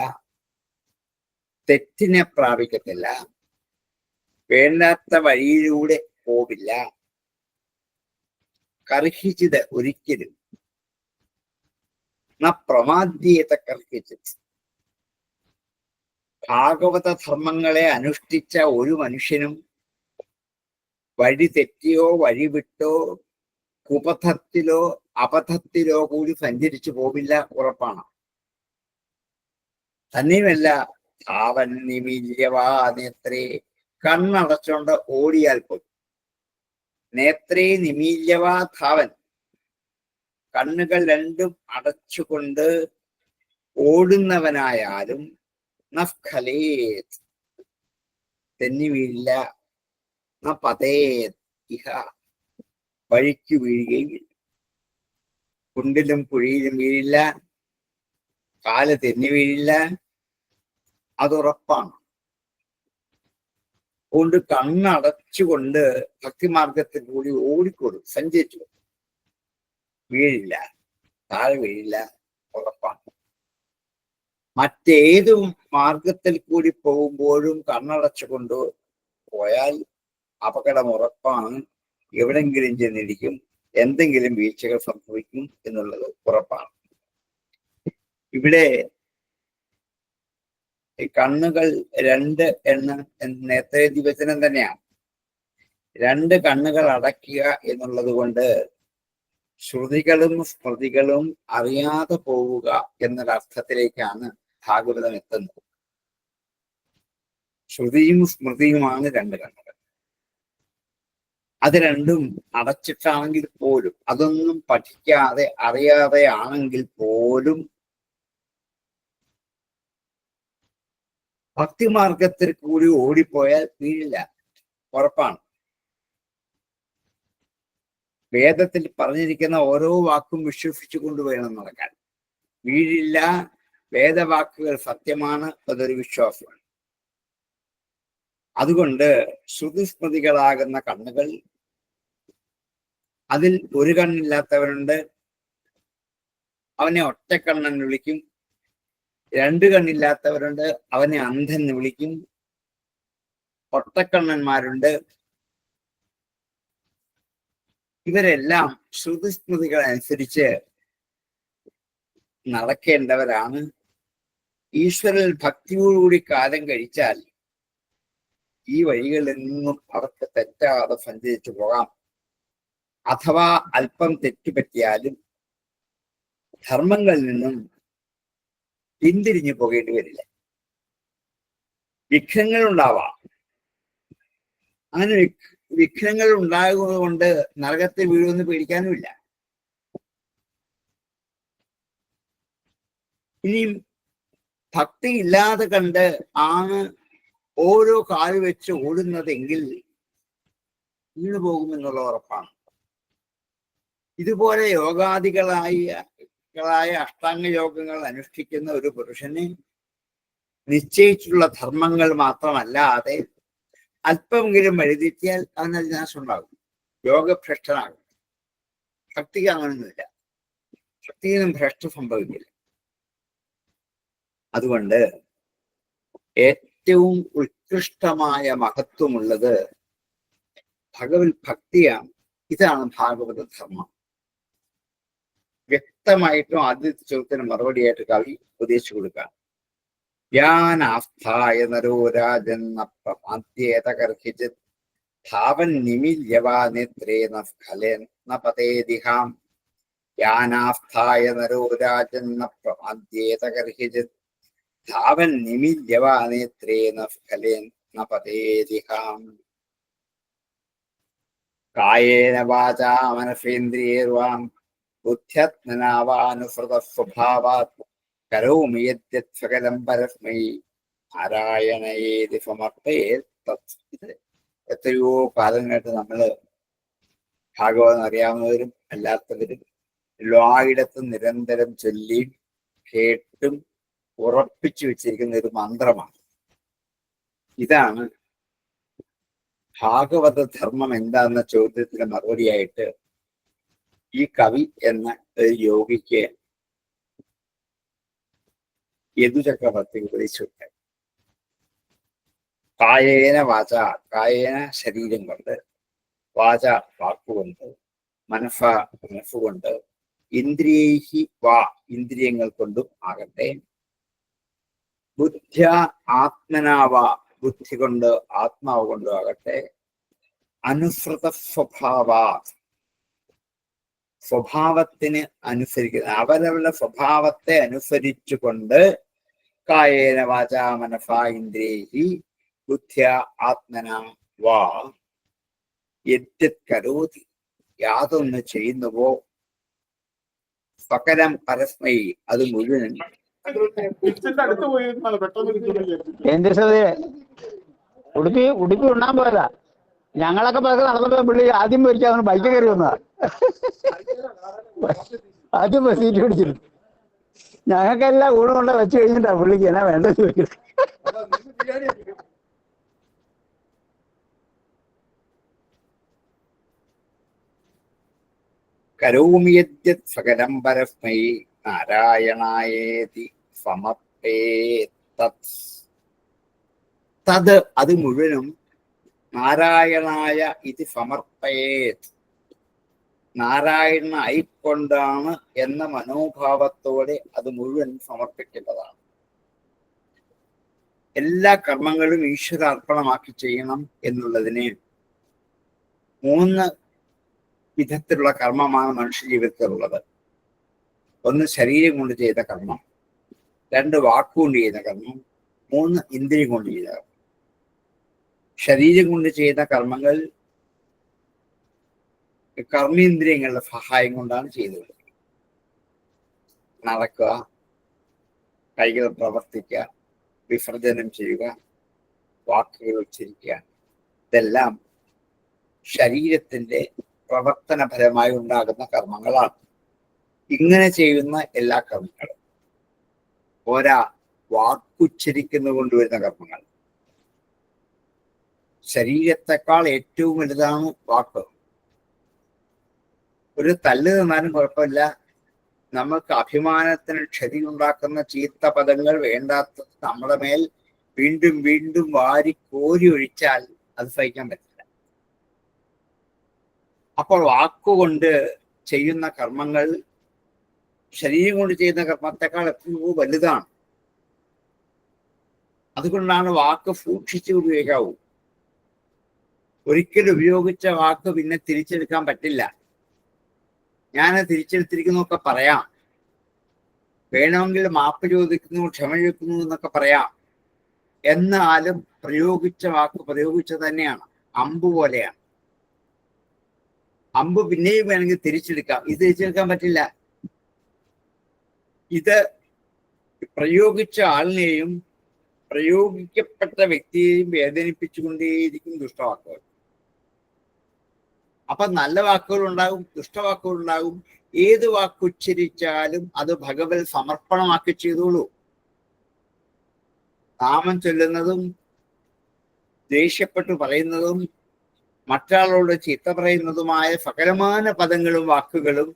തെറ്റിനെ പ്രാപിക്കത്തില്ല, വേണ്ടാത്ത വഴിയിലൂടെ പോവില്ല. കർഹിച്ചിത് ഒരിക്കലും, ന പ്രമാദ്യേത കർഹിച്ചിത്, ഭാഗവത ധർമ്മങ്ങളെ അനുഷ്ഠിച്ച ഒരു മനുഷ്യനും വഴി തെറ്റിയോ വഴിവിട്ടോ കുപഥത്തിലോ അപഥത്തിലോ കൂടി സഞ്ചരിച്ചു പോവില്ല, ഉറപ്പാണ്. തന്നെയുമല്ല, ധാവൻ നിമില്യവാ നേത്രേ, കണ്ണടച്ചോണ്ട് ഓടിയാൽ പോലും, നേത്രേ നിമീല്യവാ ധാവൻ, കണ്ണുകൾ രണ്ടും അടച്ചുകൊണ്ട് ഓടുന്നവനായാലും നഫ്ഖലേത്, തെന്നി വീഴില്ല, ന പതേത് ഇഹ, വഴിക്ക് വീഴുകയും കുണ്ടിലും കുഴിയിലും വീഴില്ല, കാല് തെന്നി വീഴില്ല, അതുറപ്പാണ്. അതുകൊണ്ട് കണ്ണടച്ചുകൊണ്ട് ഭക്തിമാർഗത്തിൽ കൂടി ഓടിക്കൊടും, സഞ്ചരിച്ചു, വീഴില്ല, താഴെ വീഴില്ല, ഉറപ്പാണ്. മറ്റേതും മാർഗത്തിൽ കൂടി പോകുമ്പോഴും കണ്ണടച്ചുകൊണ്ട് പോയാൽ അപകടം ഉറപ്പാണ്. എവിടെങ്കിലും ചെന്നിരിക്കും, എന്തെങ്കിലും വീഴ്ചകൾ സംഭവിക്കും എന്നുള്ളത് ഉറപ്പാണ്. ഇവിടെ കണ്ണുകൾ 2 നേത്രേ ദിവചനം തന്നെയാണ്. 2 കണ്ണുകൾ അടയ്ക്കുക എന്നുള്ളത് കൊണ്ട് ശ്രുതികളും സ്മൃതികളും അറിയാതെ പോവുക എന്നൊരർത്ഥത്തിലേക്കാണ് ഭാഗവതം എത്തുന്നത്. ശ്രുതിയും സ്മൃതിയുമാണ് 2 കണ്ണുകൾ. അത് രണ്ടും അടച്ചിട്ടാണെങ്കിൽ പോലും, അതൊന്നും പഠിക്കാതെ അറിയാതെ ആണെങ്കിൽ പോലും ഭക്തിമാർഗത്തിൽ കൂടി ഓടിപ്പോയാൽ വീഴില്ല, ഉറപ്പാണ്. വേദത്തിൽ പറഞ്ഞിരിക്കുന്ന ഓരോ വാക്കും വിശ്വസിച്ചു കൊണ്ടുവേണം നടക്കാൻ. വീഴില്ല, വേദവാക്കുകൾ സത്യമാണ്, അതൊരു വിശ്വാസമാണ്. അതുകൊണ്ട് ശ്രുതിസ്മൃതികളാകുന്ന കണ്ണുകൾ, അതിൽ ഒരു കണ്ണില്ലാത്തവരുണ്ട്, അവനെ ഒറ്റക്കണ്ണൻ വിളിക്കും. 2 കണ്ണില്ലാത്തവരുണ്ട്, അവനെ അന്ധൻ എന്ന് വിളിക്കും. ഒറ്റക്കണ്ണന്മാരുണ്ട്. ഇവരെല്ലാം ശ്രുതിസ്മൃതികൾ അനുസരിച്ച് നടക്കേണ്ടവരാണ്. ഈശ്വരൽ ഭക്തിയോടുകൂടി കാലം കഴിച്ചാൽ ഈ വഴികളിൽ നിന്നും അവർക്ക് തെറ്റാതെ സഞ്ചരിച്ചു പോകാം. അഥവാ അല്പം തെറ്റുപറ്റിയാലും ധർമ്മങ്ങളിൽ നിന്നും പിന്തിരിഞ്ഞു പോകേണ്ടി വരില്ല. വിഘ്നങ്ങൾ ഉണ്ടാവാം. അങ്ങനെ വിഘ്നങ്ങൾ ഉണ്ടാകുന്നത് കൊണ്ട് നരകത്തിൽ വീഴുമെന്ന് പേടിക്കാനുമില്ല. ഇനിയും ഭക്തി ഇല്ലാതെ കണ്ട് ആണ് ഓരോ കാല് വെച്ച് ഓടുന്നതെങ്കിൽ വീണു പോകുമെന്നുള്ള ഉറപ്പാണ്. ഇതുപോലെ യോഗാദികളായ അഷ്ടാംഗ യോഗങ്ങൾ അനുഷ്ഠിക്കുന്ന ഒരു പുരുഷന് നിശ്ചയിച്ചിട്ടുള്ള ധർമ്മങ്ങൾ മാത്രമല്ലാതെ അല്പമെങ്കിലും വഴിതെറ്റിയാൽ അവന് അതിനാശം ഉണ്ടാകും, യോഗഭ്രഷ്ടനാകും. ഭക്തിക്ക് അങ്ങനൊന്നുമില്ല, ഭക്തിയിലും ഭ്രഷ്ട സംഭവിക്കില്ല. അതുകൊണ്ട് ഏറ്റവും ഉത്കൃഷ്ടമായ മഹത്വമുള്ളത് ഭഗവത് ഭക്തിയാണ്. ഇതാണ് ഭാഗവത ധർമ്മം. വ്യക്തമായിട്ടും ആദ്യത്തെ ചോദ്യത്തിന് മറുപടിയായിട്ട് കവി ഉപദേശിച്ചു കൊടുക്കാം. യാനാസ്ഥായ നരോരാജന്നപ്രമാദ്യേതകർഹിചിത് ധാവൻ നിമില്യവാ നേത്രേന സ്ഖലേന പതേദിഹാം. യാനാസ്ഥായ നരോരാജന്നപ്രമാദ്യേതകർഹിചിത് ധാവൻ നിമില്യവാ നേത്രേന സ്ഖലേന പതേദിഹാം. കായേന വാചാ മനസേന്ദ്രിയേർവാം ബുദ്ധ്യാത്മനാവാനുസൃത സ്വഭാവാത് കരോമി യദ്യത് സകലം പരസ്മൈ നാരായണയേതി സമർപ്പയേത് തത്. ഇത് എത്രയോ കാലങ്ങളായിട്ട് നമ്മള് ഭാഗവതം അറിയാവുന്നവരും അല്ലാത്തവരും എല്ലായിടത്തും നിരന്തരം ചൊല്ലിയും കേട്ടും ഉറപ്പിച്ചു വെച്ചിരിക്കുന്ന ഒരു മന്ത്രമാണ്. ഇതാണ് ഭാഗവത ധർമ്മം എന്താണെന്ന ചോദ്യത്തിന് മറുപടിയായിട്ട് ഈ കവി എന്ന ഒരു യോഗിക്ക് യദുചക്രവർത്തി ഉപദേശിച്ചു. കായേന വാച, കായേന ശരീരം കൊണ്ട്, വാച വാക്കുകൊണ്ട്, മനസ്സുകൊണ്ട്, ഇന്ദ്രിയേഹി വാ ഇന്ദ്രിയങ്ങൾ കൊണ്ടും ആകട്ടെ, ബുദ്ധ്യ ആത്മനാവാ ബുദ്ധി കൊണ്ട് ആത്മാവ് കൊണ്ടും ആകട്ടെ, അനുസൃത സ്വഭാവാ സ്വഭാവത്തിന് അനുസരിക്കുന്ന അവരവരുടെ സ്വഭാവത്തെ അനുസരിച്ചുകൊണ്ട് കായേന വാച മനസാ ഇന്ദ്രിയേഹി ബുദ്ധ്യ ആത്മന വാ യദ്യത് കരോതി യാതൊന്ന് ചെയ്യുന്നുവോ സകലം പരസ്മൈ അത് മുഴുവൻ. ഉടുപ്പി ഉണ്ണാൻ പോയതാ. ഞങ്ങളൊക്കെ പതുക്കെ നടന്നപ്പോ പുള്ളി ആദ്യം പോയിരിക്കും അവന് ബൈക്ക് കയറി വന്നതാ. ആദ്യം സീറ്റ് പിടിച്ചിരുന്നു. ഞങ്ങൾക്കെല്ലാം ഊണ് കൊണ്ട് വെച്ച് കഴിഞ്ഞിട്ടാ പുള്ളിക്ക് എന്നാ വേണ്ടത് ചോദിക്കുന്നത്. കരോമി യദ്യത് സകലം പരസ്മൈ നാരായണായേതി സമർപ്പേത് തത് അത് മുഴുവനും നാരായണായ ഇത് സമർപ്പയേത് നാരായണനായിക്കൊണ്ടാണ് എന്ന മനോഭാവത്തോടെ അത് മുഴുവൻ സമർപ്പിക്കേണ്ടതാണ്. എല്ലാ കർമ്മങ്ങളും ഈശ്വരാർപ്പണമാക്കി ചെയ്യണം എന്നുള്ളതിന് 3 വിധത്തിലുള്ള കർമ്മമാണ് മനുഷ്യ ജീവിതത്തിലുള്ളത്. 1 ശരീരം കൊണ്ട് ചെയ്ത കർമ്മം, 2 വാക്കുകൊണ്ട് ചെയ്ത കർമ്മം, 3 ഇന്ദ്രിയം കൊണ്ട് ചെയ്ത കർമ്മം. ശരീരം കൊണ്ട് ചെയ്ത കർമ്മങ്ങൾ കർമ്മേന്ദ്രിയങ്ങളുടെ സഹായം കൊണ്ടാണ് ചെയ്തത്. നടക്കുക, കൈകൾ പ്രവർത്തിക്കുക, വിസർജനം ചെയ്യുക, വാക്കുകൾ ഉച്ചരിക്കുക, ഇതെല്ലാം ശരീരത്തിന്റെ പ്രവർത്തനപരമായി ഉണ്ടാകുന്ന കർമ്മങ്ങളാണ്. ഇങ്ങനെ ചെയ്യുന്ന എല്ലാ കർമ്മങ്ങളും ഒരാ വാക്കുച്ചരിക്കുന്ന കൊണ്ടുവരുന്ന കർമ്മങ്ങൾ. ശരീരത്തെക്കാൾ ഏറ്റവും വലുതാണ് വാക്ക്. ഒരു തല്ല് തന്നാലും കുഴപ്പമില്ല, നമുക്ക് അഭിമാനത്തിന് ക്ഷതി ഉണ്ടാക്കുന്ന ചീത്ത പദങ്ങൾ വേണ്ടാത്ത നമ്മുടെ മേൽ വീണ്ടും വീണ്ടും വാരി കോരി ഒഴിച്ചാൽ അത് സഹിക്കാൻ പറ്റില്ല. അപ്പോൾ വാക്കുകൊണ്ട് ചെയ്യുന്ന കർമ്മങ്ങൾ ശരീരം കൊണ്ട് ചെയ്യുന്ന കർമ്മത്തെക്കാൾ എത്രയോ വലുതാണ്. അതുകൊണ്ടാണ് വാക്ക് സൂക്ഷിച്ച് ഉപയോഗിക്കാവൂ. ഒരിക്കൽ ഉപയോഗിച്ച വാക്ക് പിന്നെ തിരിച്ചെടുക്കാൻ പറ്റില്ല. ഞാൻ തിരിച്ചെടുത്തിരിക്കുന്നൊക്കെ പറയാം, വേണമെങ്കിൽ മാപ്പ് ചോദിക്കുന്നു, ക്ഷമ ചോദിക്കുന്നു എന്നൊക്കെ പറയാം. എന്നാലും പ്രയോഗിച്ച വാക്ക് പ്രയോഗിച്ചത് തന്നെയാണ്. അമ്പ് പോലെയാണ്. അമ്പ് പിന്നെയും വേണമെങ്കിൽ തിരിച്ചെടുക്കാം, ഇത് തിരിച്ചെടുക്കാൻ പറ്റില്ല. ഇത് പ്രയോഗിച്ച ആളിനെയും പ്രയോഗിക്കപ്പെട്ട വ്യക്തിയെയും വേദനിപ്പിച്ചുകൊണ്ടേയിരിക്കും ദുഷ്ടവാക്കുകൾ. അപ്പൊ നല്ല വാക്കുകൾ ഉണ്ടാകും, ദുഷ്ടവാക്കുകൾ ഉണ്ടാകും. ഏത് വാക്കുച്ചരിച്ചാലും അത് ഭഗവത് സമർപ്പണമാക്കി ചെയ്തോളൂ. നാമം ചൊല്ലുന്നതും ദേഷ്യപ്പെട്ടു പറയുന്നതും മറ്റൊരാളോട് ചീത്ത പറയുന്നതുമായ സകലമാന പദങ്ങളും വാക്കുകളും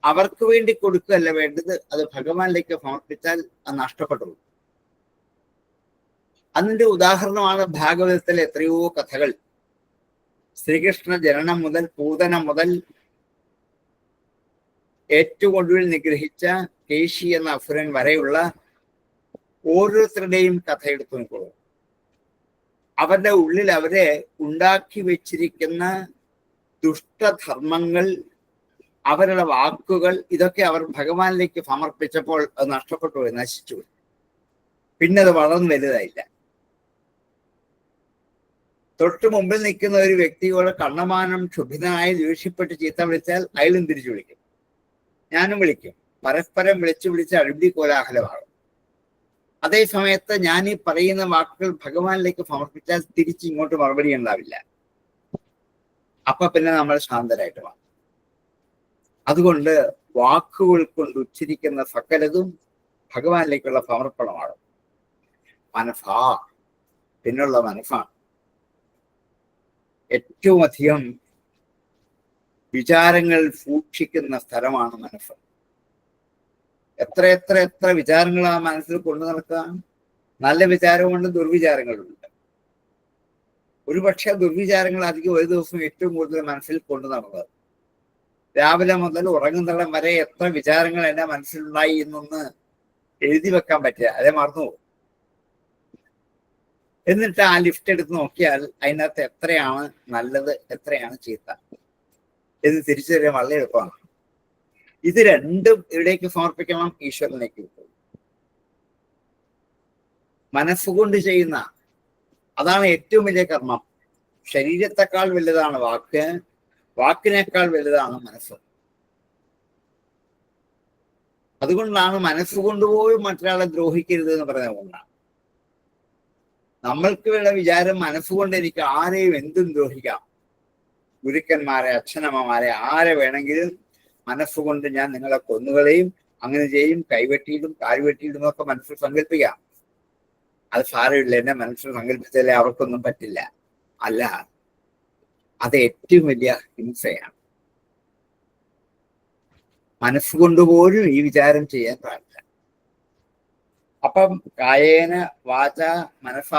അവർക്ക് വേണ്ടി കൊടുക്കുകയല്ല വേണ്ടത്, അത് ഭഗവാനിലേക്ക് സമർപ്പിച്ചാൽ അത് നഷ്ടപ്പെട്ടു. അതിന്റെ ഉദാഹരണമാണ് ഭാഗവതത്തിലെ എത്രയോ കഥകൾ. ശ്രീകൃഷ്ണ ജനനം മുതൽ പൂതന മുതൽ ഏറ്റവും ഒടുവിൽ നിഗ്രഹിച്ച കേശി എന്ന അസുരൻ വരെയുള്ള ഓരോരുത്തരുടെയും കഥ എടുത്തു നോക്കുള്ളൂ. അവരുടെ ഉള്ളിൽ അവരെ ഉണ്ടാക്കി വെച്ചിരിക്കുന്ന ദുഷ്ടധർമ്മങ്ങൾ, അവരുടെ വാക്കുകൾ, ഇതൊക്കെ അവർ ഭഗവാനിലേക്ക് സമർപ്പിച്ചപ്പോൾ അത് നഷ്ടപ്പെട്ടു പോയി, നശിച്ചു. പിന്നെ അത് വളർന്നു വലുതായില്ല. തൊട്ടു മുമ്പിൽ നിൽക്കുന്ന ഒരു വ്യക്തിയോട് കണ്ണമാനം ക്ഷുഭിതനായി ദേഷ്യപ്പെട്ട് ചീത്ത വിളിച്ചാൽ അയാളും തിരിച്ചു വിളിക്കും, ഞാനും വിളിക്കും. പരസ്പരം വിളിച്ച് അഴിമതി കോലാഹലമാകും. അതേ സമയത്ത് ഞാൻ ഈ പറയുന്ന വാക്കുകൾ ഭഗവാനിലേക്ക് സമർപ്പിച്ചാൽ തിരിച്ച് ഇങ്ങോട്ട് മറുപടി ഉണ്ടാവില്ല. അപ്പൊ പിന്നെ നമ്മൾ ശാന്തരായിട്ട് വാങ്ങും. അതുകൊണ്ട് വാക്കുകൾ കൊണ്ട് ഉച്ചരിക്കുന്ന സകലതും ഭഗവാനിലേക്കുള്ള സമർപ്പണമാണ്. മനസ്സാ പിന്നുള്ള മനസ്സാണ്. ഏറ്റവും അധികം വിചാരങ്ങൾ സൂക്ഷിക്കുന്ന സ്ഥലമാണ് മനസ്സ്. എത്ര എത്ര എത്ര വിചാരങ്ങൾ ആ മനസ്സിൽ കൊണ്ടു നടക്കാം. നല്ല വിചാരമുണ്ട്, ദുർവിചാരങ്ങളുണ്ട്. ഒരുപക്ഷെ ദുർവിചാരങ്ങൾ അധികം ഒരു ദിവസം ഏറ്റവും കൂടുതൽ മനസ്സിൽ കൊണ്ടു നടന്നത്. രാവിലെ മുതൽ ഉറങ്ങുന്നിടം വരെ എത്ര വിചാരങ്ങൾ എന്റെ മനസ്സിലുണ്ടായി എന്നൊന്ന് എഴുതി വെക്കാൻ പറ്റുക, അതേ മറന്നുപോകും. എന്നിട്ട് ആ ലിഫ്റ്റ് എടുത്ത് നോക്കിയാൽ അതിനകത്ത് എത്രയാണ് നല്ലത്, എത്രയാണ് ചീത്ത എന്ന് തിരിച്ചറിയാൻ വളരെ എളുപ്പമാണ്. ഇത് രണ്ടും എവിടേക്ക് സമർപ്പിക്കണം? ഈശ്വരനിലേക്ക്. മനസ്സുകൊണ്ട് ചെയ്യുന്ന അതാണ് ഏറ്റവും വലിയ കർമ്മം. ശരീരത്തെക്കാൾ വലുതാണ് വാക്ക്, വാക്കിനേക്കാൾ വലുതാണ് മനസ്സ്. അതുകൊണ്ടാണ് മനസ്സുകൊണ്ടുപോലും മറ്റൊരാളെ ദ്രോഹിക്കരുത് എന്ന് പറയുന്നത് കൊണ്ടാണ്. നമ്മൾക്ക് വേണ്ട വിചാരം മനസ്സുകൊണ്ട് എനിക്ക് ആരെയും എന്തും ദ്രോഹിക്കാം. ഗുരുക്കന്മാരെ, അച്ഛനമ്മമാരെ, ആരെ വേണമെങ്കിലും മനസ്സുകൊണ്ട് ഞാൻ നിങ്ങളെ കൊന്നുകളയും, അങ്ങനെ ചെയ്യും, കൈവെട്ടിയിടും, കാൽവെട്ടിയിടും ഒക്കെ മനസ്സിൽ സങ്കല്പിക്കാം. അത് സാരമില്ല, എന്നെ മനസ്സിൽ സങ്കല്പിച്ചാലേ അവർക്കൊന്നും പറ്റില്ല. അല്ല, അത് ഏറ്റവും വലിയ ഹിംസയാണ്. മനസ്സുകൊണ്ടുപോലും ഈ വിചാരം ചെയ്യാൻ പാടില്ല. അപ്പം കായേന വാച മനസ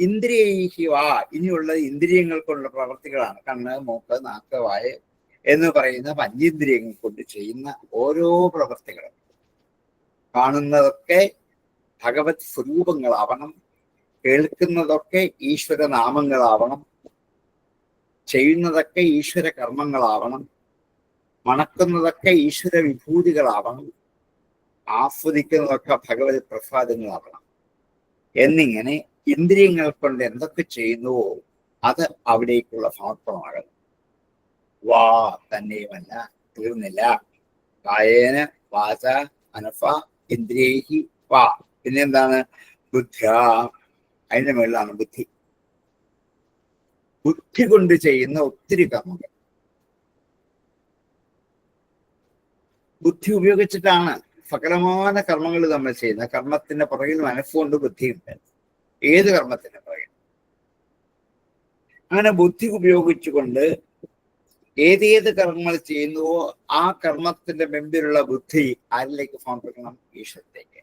ഇന്ദ്രിയൈഹി വാ, ഇനിയുള്ളത് ഇന്ദ്രിയങ്ങൾ കൊണ്ടുള്ള പ്രവർത്തികളാണ്. കണ്ണ്, മൂക്ക്, നാക്ക്, വായ എന്ന് പറയുന്ന പഞ്ചേന്ദ്രിയങ്ങൾ കൊണ്ട് ചെയ്യുന്ന ഓരോ പ്രവർത്തികളും. കാണുന്നതൊക്കെ ഭഗവത് സ്വരൂപങ്ങളാവണം, കേൾക്കുന്നതൊക്കെ ഈശ്വര നാമങ്ങളാവണം, ചെയ്യുന്നതൊക്കെ ഈശ്വര കർമ്മങ്ങളാവണം, മണക്കുന്നതൊക്കെ ഈശ്വര വിഭൂതികളാവണം, ആസ്വദിക്കുന്നതൊക്കെ ഭഗവത് പ്രസാദങ്ങളാവണം. എന്നിങ്ങനെ ഇന്ദ്രിയങ്ങൾ കൊണ്ട് എന്തൊക്കെ ചെയ്യുന്നുവോ അത് അവിടേക്കുള്ള സമർപ്പണമാകുന്നു. വാ തന്നെയുമല്ല, തീർന്നില്ല. കായേന വാച മനസ ഇന്ദ്രിയൈഹി വാ. പിന്നെന്താണ്? ബുദ്ധ്യ. അതിന്റെ മുകളിലാണ് ബുദ്ധി. ബുദ്ധി കൊണ്ട് ചെയ്യുന്ന ഒത്തിരി കർമ്മങ്ങൾ ബുദ്ധി ഉപയോഗിച്ചിട്ടാണ് സകലമായ കർമ്മങ്ങൾ നമ്മൾ ചെയ്യുന്നത്. കർമ്മത്തിന്റെ പുറകിൽ മനസ്സുകൊണ്ട് ബുദ്ധിയുണ്ട്, ഏത് കർമ്മത്തിന്റെ പുറകിൽ. അങ്ങനെ ബുദ്ധി ഉപയോഗിച്ചുകൊണ്ട് ഏതേത് കർമ്മങ്ങൾ ചെയ്യുന്നുവോ ആ കർമ്മത്തിന്റെ മുമ്പിലുള്ള ബുദ്ധി ആരിലേക്ക് സമർപ്പിക്കണം? ഈശ്വരത്തേക്ക്.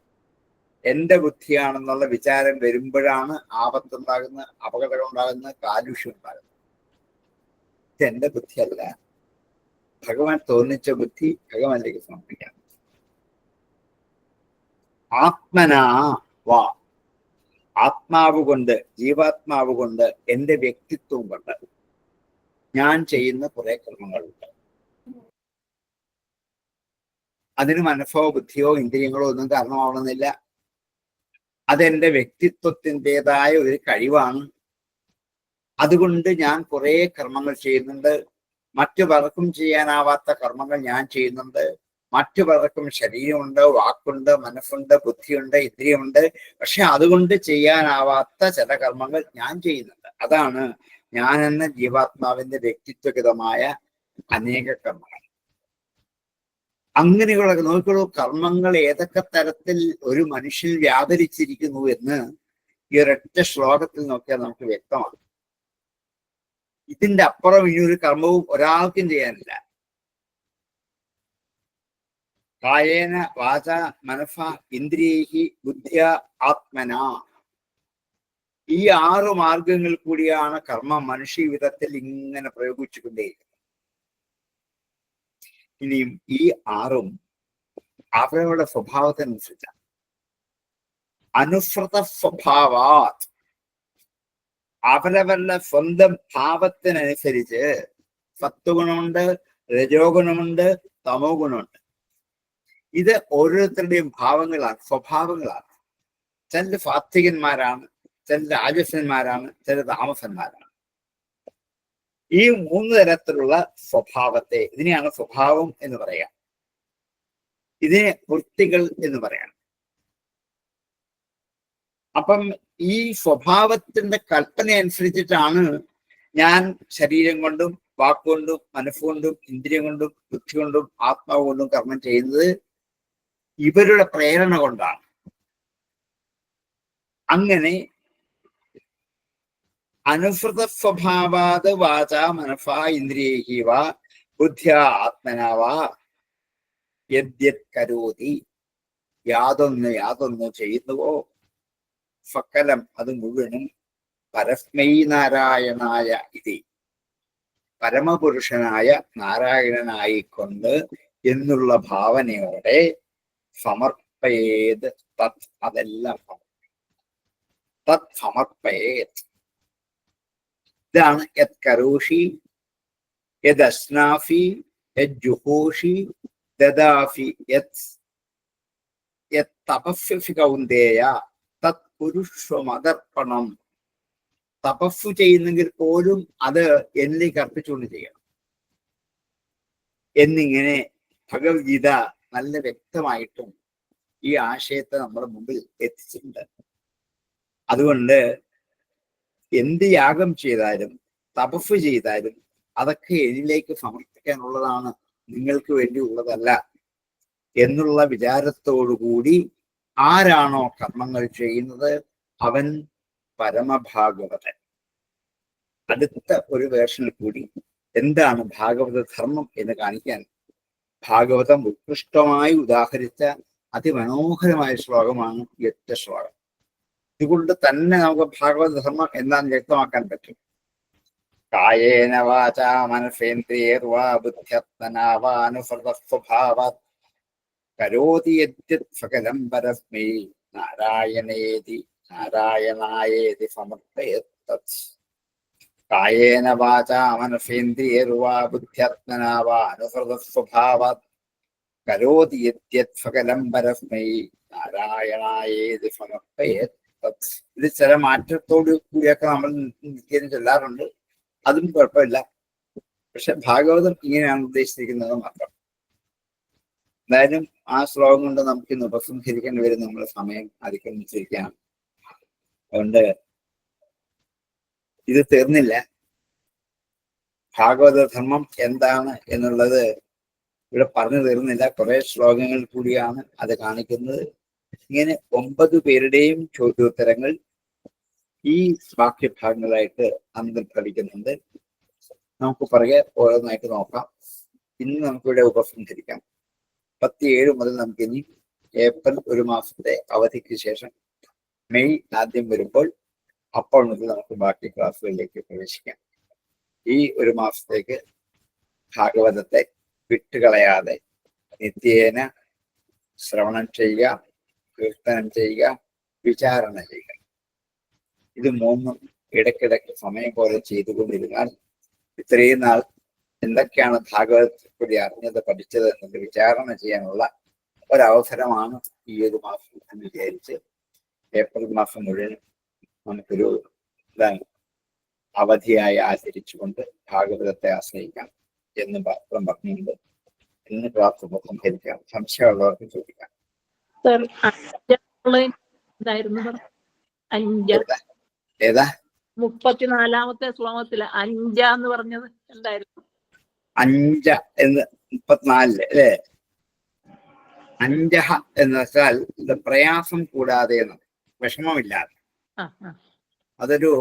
എന്റെ ബുദ്ധിയാണെന്നുള്ള വിചാരം വരുമ്പോഴാണ് ആപത്തുണ്ടാകുന്ന, അപകടം ഉണ്ടാകുന്ന, കാലുഷ്യം ഉണ്ടാകുന്നത്. ഇതെന്റെ ബുദ്ധിയല്ല, ഭഗവാൻ തോന്നിച്ച ബുദ്ധി ഭഗവാനിലേക്ക് സമർപ്പിക്കാം. ആത്മനാ വാ. ആത്മാവ് കൊണ്ട്, ജീവാത്മാവ് കൊണ്ട്, എന്റെ വ്യക്തിത്വം കൊണ്ട് ഞാൻ ചെയ്യുന്ന കുറെ കർമ്മങ്ങളുണ്ട്. അതിന് മനസ്സോ ബുദ്ധിയോ ഇന്ദ്രിയങ്ങളോ ഒന്നും കാരണമാവണമെന്നില്ല. അതെന്റെ വ്യക്തിത്വത്തിൻ്റെതായ ഒരു കഴിവാണ്. അതുകൊണ്ട് ഞാൻ കുറെ കർമ്മങ്ങൾ ചെയ്യുന്നുണ്ട്. മറ്റു പലർക്കും ചെയ്യാനാവാത്ത കർമ്മങ്ങൾ ഞാൻ ചെയ്യുന്നുണ്ട്. മറ്റു പലർക്കും ശരീരമുണ്ട്, വാക്കുണ്ട്, മനസ്സുണ്ട്, ബുദ്ധിയുണ്ട്, ഇന്ദ്രിയമുണ്ട്. പക്ഷെ അതുകൊണ്ട് ചെയ്യാനാവാത്ത ചില കർമ്മങ്ങൾ ഞാൻ ചെയ്യുന്നുണ്ട്. അതാണ് ഞാനെന്ന ജീവാത്മാവിന്റെ വ്യക്തിത്വഗതമായ അനേക കർമ്മങ്ങൾ. അങ്ങനെയുള്ള നോക്കിയുള്ള കർമ്മങ്ങൾ ഏതൊക്കെ തരത്തിൽ ഒരു മനുഷ്യൻ വ്യാപരിച്ചിരിക്കുന്നു എന്ന് ഈ ഒരൊറ്റ ശ്ലോകത്തിൽ നോക്കിയാൽ നമുക്ക് വ്യക്തമാണ്. ഇതിന്റെ അപ്പുറം ഇനിയൊരു കർമ്മവും ഒരാൾക്കും ചെയ്യാനില്ല. കായേന വാച മനഫ ഇന്ദ്രിയൈഹി ബുദ്ധ്യ ആത്മന, ഈ 6 മാർഗങ്ങൾ കൂടിയാണ് കർമ്മം മനുഷ്യ ജീവിതത്തിൽ ഇങ്ങനെ പ്രയോഗിച്ചുകൊണ്ടേയിരിക്കുന്നത്. ഇനിയും ഈ 6ഉം അവരുടെ സ്വഭാവത്തിനനുസരിച്ചാണ്. അനുസൃത സ്വഭാവാ, അവരവരുടെ സ്വന്തം ഭാവത്തിനനുസരിച്ച് സത്വഗുണമുണ്ട്, രജോ ഗുണമുണ്ട്, തമോ ഗുണമുണ്ട്. ഇത് ഓരോരുത്തരുടെയും ഭാവങ്ങളാണ്, സ്വഭാവങ്ങളാണ്. ചില സാത്വികന്മാരാണ്, ചില രാജസന്മാരാണ്, ചില താമസന്മാരാണ്. ഈ 3 തരത്തിലുള്ള സ്വഭാവത്തെ, ഇതിനെയാണ് സ്വഭാവം എന്ന് പറയാം. ഇതിനെ വൃത്തികൾ എന്ന് പറയാം. അപ്പം ഈ സ്വഭാവത്തിന്റെ കൽപ്പന അനുസരിച്ചിട്ടാണ് ഞാൻ ശരീരം കൊണ്ടും വാക്കുകൊണ്ടും മനസ്സുകൊണ്ടും ഇന്ദ്രിയം കൊണ്ടും ബുദ്ധി കൊണ്ടും ആത്മാവ് കൊണ്ടും കർമ്മം ചെയ്യുന്നത്. ഇവരുടെ പ്രേരണ കൊണ്ടാണ്. അങ്ങനെ അനുസൃത സ്വഭാവാത് വാച മനഫ ഇന്ദ്രിയൈഹി വാ ബുദ്ധ്യാ ആത്മനാ വാ യദ്യത് കരോതി, യാതൊന്ന് ചെയ്യുന്നുവോ ഫക്കലം അത് മുഴുവനും പരസ്മൈ നാരായണായ ഇതി, പരമപുരുഷനായ നാരായണനായിക്കൊണ്ട് എന്നുള്ള ഭാവനയോടെ സമർപ്പയേത്. തത്, അതെല്ലാം തത് സമർപ്പയേത്. ഇതാണ് യത് കരോഷി യത് അസ്നാഫി യത് ജുഹോഷി ദദാഫി യത് തപസ്യ കൗന്ദേയ തത് പുരുഷമതർപ്പണം. തപസ്സു ചെയ്യുന്നെങ്കിൽ പോലും അത് എന്നിലേക്ക് അർപ്പിച്ചുകൊണ്ട് ചെയ്യണം എന്നിങ്ങനെ ഭഗവത്ഗീത നല്ല വ്യക്തമായിട്ടും ഈ ആശയത്തെ നമ്മുടെ മുമ്പിൽ എത്തിച്ചിട്ടുണ്ട്. അതുകൊണ്ട് എന്ത് യാഗം ചെയ്താലും തപസ് ചെയ്താലും അതൊക്കെ എന്നിലേക്ക് സമർപ്പിക്കാനുള്ളതാണ്, നിങ്ങൾക്ക് വേണ്ടി ഉള്ളതല്ല എന്നുള്ള വിചാരത്തോടുകൂടി ആരാണോ കർമ്മങ്ങൾ ചെയ്യുന്നത് അവൻ പരമഭാഗവതൻ. അടുത്ത ഒരു വേർഷനിൽ കൂടി എന്താണ് ഭാഗവത ധർമ്മം എന്ന് കാണിക്കാൻ ഭാഗവതം ഉത്കൃഷ്ടമായി ഉദാഹരിച്ച അതിമനോഹരമായ ശ്ലോകമാണ് 8 ശ്ലോകം. ഇതുകൊണ്ട് തന്നെ നമുക്ക് ഭാഗവത ധർമ്മം എന്താണെന്ന് വ്യക്തമാക്കാൻ പറ്റും. കായേന വാച മനസേന്ദ്രിയേർവാ ബുദ്ധ്യാത്മനാ വാ അനുസൃത സ്വഭാവാത് കരോതി യദ്യത് സകലം പരസ്മൈ നാരായണായേതി സമർപ്പയേത് തത്. കായേന വാച മനസേന്ദ്രിയേർവാ ബുദ്ധ്യാത്മനാ വാ അനുസൃത സ്വഭാവാത് കരോതി യദ്യത് സകലം പരസ്മൈ നാരായണായേതി സമർപ്പയേത് തത്. ഇത് ചില മാറ്റത്തോടു കൂടിയൊക്കെ നമ്മൾ നിത്യേന ചൊല്ലാറുണ്ട്, അതും കുഴപ്പമില്ല. പക്ഷെ ഭാഗവതം ഇങ്ങനെയാണ് ഉദ്ദേശിച്ചിരിക്കുന്നത് മാത്രം. എന്തായാലും ആ ശ്ലോകം കൊണ്ട് നമുക്ക് ഇന്ന് ഉപസംഹരിക്കേണ്ടി വരും. നമ്മുടെ സമയം അതിക്രമിച്ചിരിക്കുകയാണ്. അതുകൊണ്ട് ഇത് തീർന്നില്ല. ഭാഗവത ധർമ്മം എന്താണ് എന്നുള്ളത് ഇവിടെ പറഞ്ഞു തീർന്നില്ല. കുറെ ശ്ലോകങ്ങൾ കൂടിയാണ് അത് കാണിക്കുന്നത്. ഇങ്ങനെ 9 പേരുടെയും ചോദ്യോത്തരങ്ങൾ ഈ വാക്യഭാഗങ്ങളായിട്ട് അന്തർഭവിക്കുന്നുണ്ട്. നമുക്ക് പുറകെ ഓരോന്നായിട്ട് നോക്കാം. ഇന്ന് നമുക്കിവിടെ ഉപസംഹരിക്കാം. 27 മുതൽ നമുക്കിനി ഏപ്രിൽ 1 മാസത്തെ അവധിക്ക് ശേഷം മെയ് ആദ്യം വരുമ്പോൾ അപ്പോൾ മുതൽ നമുക്ക് ബാക്കി ക്ലാസ്സുകളിലേക്ക് പ്രവേശിക്കാം. ഈ 1 മാസത്തേക്ക് ഭാഗവതത്തെ വിട്ടുകളയാതെ നിത്യേന ശ്രവണം ചെയ്യുക, കീർത്തനം ചെയ്യുക, വിചാരണ ചെയ്യുക. ഇത് 3ഉം ഇടയ്ക്കിടയ്ക്ക് സമയം പോലെ ചെയ്തുകൊണ്ടിരുന്നാൽ ഇത്രയും നാൾ എന്തൊക്കെയാണ് ഭാഗവതത്തെ കൂടി അറിഞ്ഞത്, പഠിച്ചത് എന്നത് വിചാരണ ചെയ്യാനുള്ള ഒരവസരമാണ് ഈ 1 മാസം എന്ന് വിചാരിച്ച് ഏപ്രിൽ മാസം മുഴുവൻ നമുക്കൊരു അവധിയായി ആചരിച്ചുകൊണ്ട് ഭാഗവതത്തെ ആശ്രയിക്കാം എന്ന് മാത്രം പറഞ്ഞുകൊണ്ട് ഇന്ന് ക്ലാസ് ഉപസംഹരിക്കാം. സംശയമുള്ളവർക്ക് ചോദിക്കാം. ഏതാ 34-ാമത്തെ ശ്ലോകത്തില് അഞ്ച എന്ന് പറഞ്ഞത് എന്തായിരുന്നു? അഞ്ച എന്ന് 34 അല്ലേ? അഞ്ചഹ എന്ന് വെച്ചാൽ ഇത് പ്രയാസം കൂടാതെ എന്ന്, വിഷമമില്ലാതെ. ആ, ആ. അതൊരു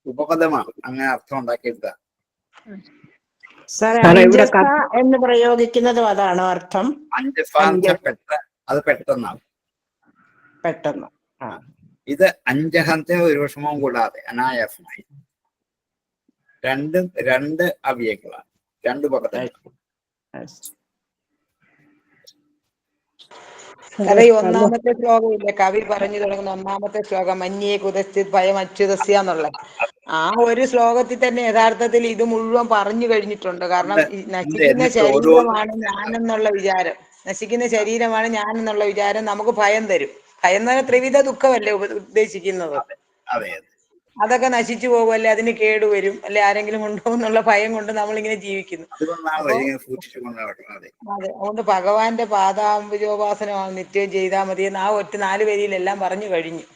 ഉപപദമാണ്, അങ്ങനെ അർത്ഥം ഉണ്ടാക്കിയെടുത്ത. അഞ്ചസ എന്ന് പ്രയോഗിക്കുന്നതും അതാണോ അർത്ഥം? അത് പെട്ടെന്നാണ്. പെട്ടെന്ന്. ഇത് അഞ്ചഹത്തെ ഒരു വിഷമവും കൂടാതെ അനായാസമായി. രണ്ട് അവ്യയങ്ങളാണ്, രണ്ട് പദങ്ങൾ. ഈ ഒന്നാമത്തെ ശ്ലോകം ഇല്ലേ, കവി പറഞ്ഞു തുടങ്ങുന്ന ഒന്നാമത്തെ ശ്ലോകം മഞ്ഞേ കുതസ്ഥിത് ഭയം അച്യുതസ്യ എന്നുള്ള ആ ഒരു ശ്ലോകത്തിൽ തന്നെ യഥാർത്ഥത്തിൽ ഇത് മുഴുവൻ പറഞ്ഞു കഴിഞ്ഞിട്ടുണ്ട്. കാരണം നശിക്കുന്ന ശരീരമാണ് ഞാനെന്നുള്ള വിചാരം, നശിക്കുന്ന ശരീരമാണ് ഞാനെന്നുള്ള വിചാരം നമുക്ക് ഭയം തരും. ഭയം എന്ന് പറഞ്ഞാൽ ത്രിവിധ ദുഃഖമല്ലേ ഉദ്ദേശിക്കുന്നത്. അതൊക്കെ നശിച്ചു പോകുമല്ലേ, അതിന് കേടുവരും അല്ലെ, ആരെങ്കിലും കൊണ്ടുപോകും എന്നുള്ള ഭയം കൊണ്ട് നമ്മളിങ്ങനെ ജീവിക്കുന്നു. അതെ, അതുകൊണ്ട് ഭഗവാന്റെ പാദാംബുജോപാസന നിത്യം ചെയ്താൽ മതി എന്ന് ആ ഒറ്റ 4 വരിയിലെല്ലാം പറഞ്ഞു കഴിഞ്ഞു.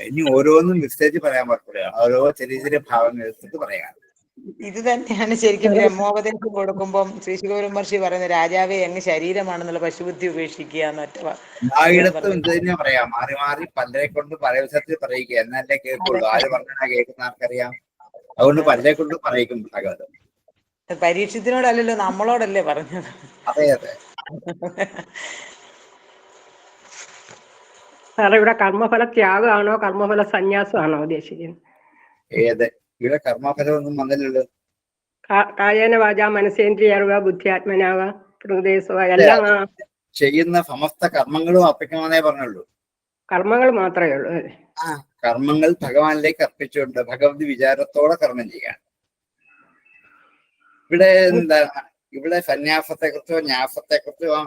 ഇനി ഓരോന്നും വിസ്തരിച്ച് പറയാൻ പറ്റില്ല, ഓരോ ചെറിയ ചെറിയ ഭാവങ്ങൾ എടുത്തിട്ട് പറയാം. ഇത് തന്നെയാണ് ശരിക്കും ബ്രഹ്മോപദേശം കൊടുക്കുമ്പം ശ്രീ ശിവകുമാര മഹർഷി പറയുന്നത്, രാജാവേ അങ്ങ് ശരീരമാണെന്നുള്ള പശുബുദ്ധി ഉപേക്ഷിക്കുക എന്നൊറ്റ. എല്ലായിടത്തും ഇത് തന്നെ പറയാം, മാറി മാറി പലരെ കൊണ്ട് പല വിധത്തിൽ പറയിക്കുക, എന്നല്ലേ കേൾക്കുള്ളൂ. ആര് പറഞ്ഞാ കേൾക്കുന്ന ആർക്കറിയാം. അതുകൊണ്ട് പലരെ കൊണ്ട് പറയിക്കും ഭഗവത്. പരീക്ഷത്തിനോടല്ലല്ലോ, നമ്മളോടല്ലേ പറഞ്ഞത്. അതെ അതെ. സാറേ, ഇവിടെ കർമ്മഫല ത്യാഗമാണോ കർമ്മഫല സന്യാസമാണോ ഉദ്ദേശിക്കുന്നത്? ഏത്? ഇവിടെ കർമ്മഫലമൊന്നും വന്നില്ലല്ലോ. കായേന വാച മനസേന്ദ്രിയർവ ബുദ്ധിയാത്മനാവ പ്രകൃതേസ്വ എല്ലാം ചെയ്യുന്ന സമസ്ത കർമ്മങ്ങളും അർപ്പിക്കണമെന്നേ പറഞ്ഞുള്ളൂ. കർമ്മങ്ങൾ മാത്രമേ ഉള്ളൂ. കർമ്മങ്ങൾ ഭഗവാനിലേക്ക് അർപ്പിച്ചുകൊണ്ട് ഭഗവതി വിചാരത്തോടെ കർമ്മം ചെയ്യാൻ. ഇവിടെ എന്താണ്, ഇവിടെ സന്യാസത്തെ കുറിച്ചോ ന്യാസത്തെ കുറിച്ചോ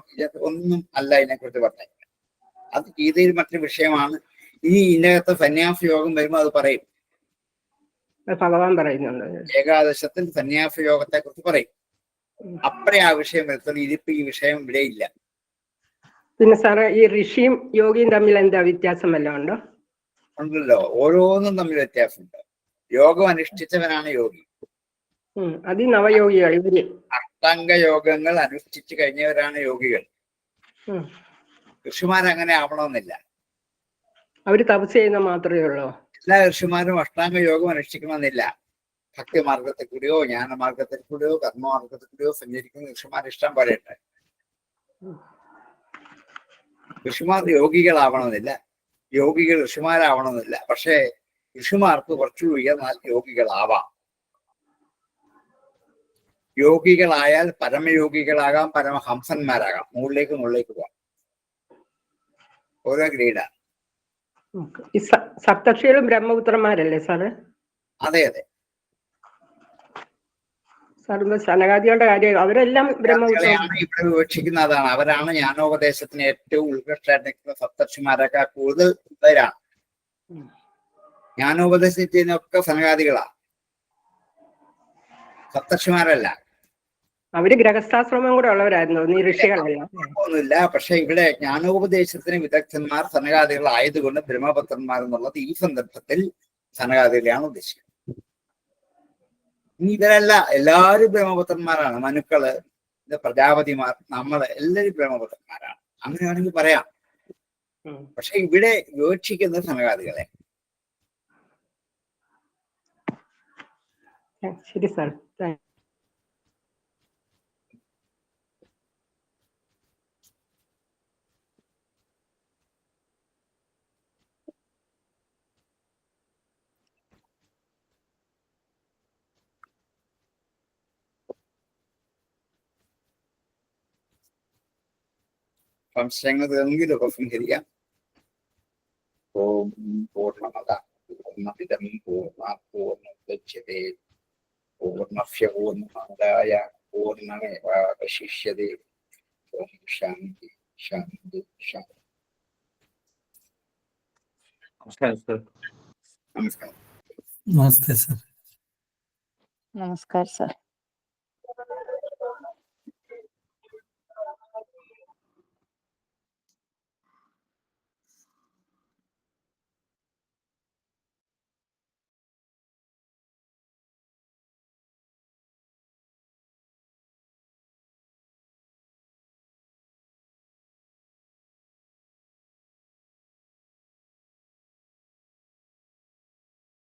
ഒന്നും അല്ല ഇതിനെക്കുറിച്ച് പറഞ്ഞത്. അത് ഗീതയിൽ മറ്റൊരു വിഷയമാണ്. ഇനി ഇതിനകത്ത് സന്യാസ യോഗം വരുമ്പോൾ അത് പറയും. ഭഗവാൻ പറയുന്നുണ്ട് ഏകാദശത്തിൽ സന്യാസ യോഗത്തെ കുറിച്ച് പറയും. അപ്പഴേ ആ വിഷയം വരുത്തുള്ളൂ. ഇതിപ്പോ ഈ വിഷയം ഇവിടെ ഇല്ല. പിന്നെ സാറേ, ഈ ഋഷിയും യോഗിയും തമ്മിൽ എന്താ വ്യത്യാസം വല്ലതും ഉണ്ടോ? ഉണ്ടല്ലോ, ഓരോന്നും തമ്മിൽ വ്യത്യാസമുണ്ട്. യോഗം അനുഷ്ഠിച്ചവനാണ് യോഗി. അത് നവയോഗികൾ ഇവര് അഷ്ടാംഗ യോഗങ്ങൾ അനുഷ്ഠിച്ചു കഴിഞ്ഞവരാണ് യോഗികൾ. ഋഷിമാരങ്ങനെ ആവണമെന്നില്ല. അവര് തപസ് ചെയ്യുന്ന മാത്രമേ ഉള്ളൂ. എല്ലാ ഋഷിമാരും അഷ്ടാംഗ യോഗം അനുഷ്ഠിക്കണമെന്നില്ല. ഭക്തിമാർഗത്തിൽ കൂടിയോ ജ്ഞാനമാർഗത്തിൽ കൂടിയോ കർമ്മമാർഗത്തിൽ കൂടിയോ സഞ്ചരിക്കുന്ന ഋഷിമാർ ഇഷ്ടം പോലെയുണ്ട്. ഋഷിമാർ യോഗികളാവണമെന്നില്ല, യോഗികൾ ഋഷിമാരാവണമെന്നില്ല. പക്ഷേ ഋഷിമാർക്ക് കുറച്ചു ഉയർന്നാൽ യോഗികളാവാം. യോഗികളായാൽ പരമയോഗികളാകാം, പരമഹംസന്മാരാകാം. മുകളിലേക്ക് പോവാം. ഓരോ ഗ്രേഡാണ്. ഈ സപ്തർഷികളും ബ്രഹ്മപുത്രന്മാരല്ലേ സാറ്? അതെ അതെ. സാറിന്റെ സനകാദികളുടെ കാര്യം അവരെല്ലാം ബ്രഹ്മപുത്രയാണ് ഇവിടെ വിവക്ഷിക്കുന്ന. അതാണ്, അവരാണ് ജ്ഞാനോപദേശത്തിന് ഏറ്റവും ഉത്കൃഷ്ടമായിട്ട് നിൽക്കുന്ന സപ്തർഷിമാരൊക്കെ കൂടുതൽ പേരാണ്. ജ്ഞാനോപദേശത്തിനൊക്കെ സനകാദികളാ, സപ്തർഷിമാരല്ല. അവര് ഗ്രഹസ്ഥാശ്രമം കൂടെ ഉള്ളവരായിരുന്നു, നീ ഋഷികളല്ല. ഒന്നുമില്ല. പക്ഷെ ഇവിടെ ജ്ഞാനോപദേശത്തിന് വിദഗ്ധന്മാർ സനകാദികളായതുകൊണ്ട് ബ്രഹ്മപുത്രന്മാർ എന്നുള്ളത് ഈ സന്ദർഭത്തിൽ സനകാദികളെയാണ് ഉദ്ദേശിക്കുന്നത്. ഇനി ഇവരല്ല, എല്ലാവരും ബ്രഹ്മപുത്രന്മാരാണ്. മനുക്കള്, പ്രജാപതിമാർ, നമ്മള് എല്ലാവരും ബ്രഹ്മപുത്രന്മാരാണ്. അങ്ങനെ വേണമെങ്കിൽ പറയാം. പക്ഷെ ഇവിടെ വിവക്ഷിക്കുന്നത് സനകാദികളെ. ശരി സാർ. സംശയങ്ങൾ തീർന്നെങ്കിൽ ഉപസംഹരിക്കാം. ഓം പൂർണ്ണമദ പൂർണ്ണമിദം പൂർണ്ണാത് പൂർണ്ണമുദച്യതേ പൂർണ്ണസ്യ പൂർണ്ണമാദായ പൂർണ്ണമേവാവശിഷ്യതേ. ഓം ശാന്തി ശാന്തി ശാന്തി. നമസ്കാരം. നമസ്തേ സർ. നമസ്കാരം സാർ.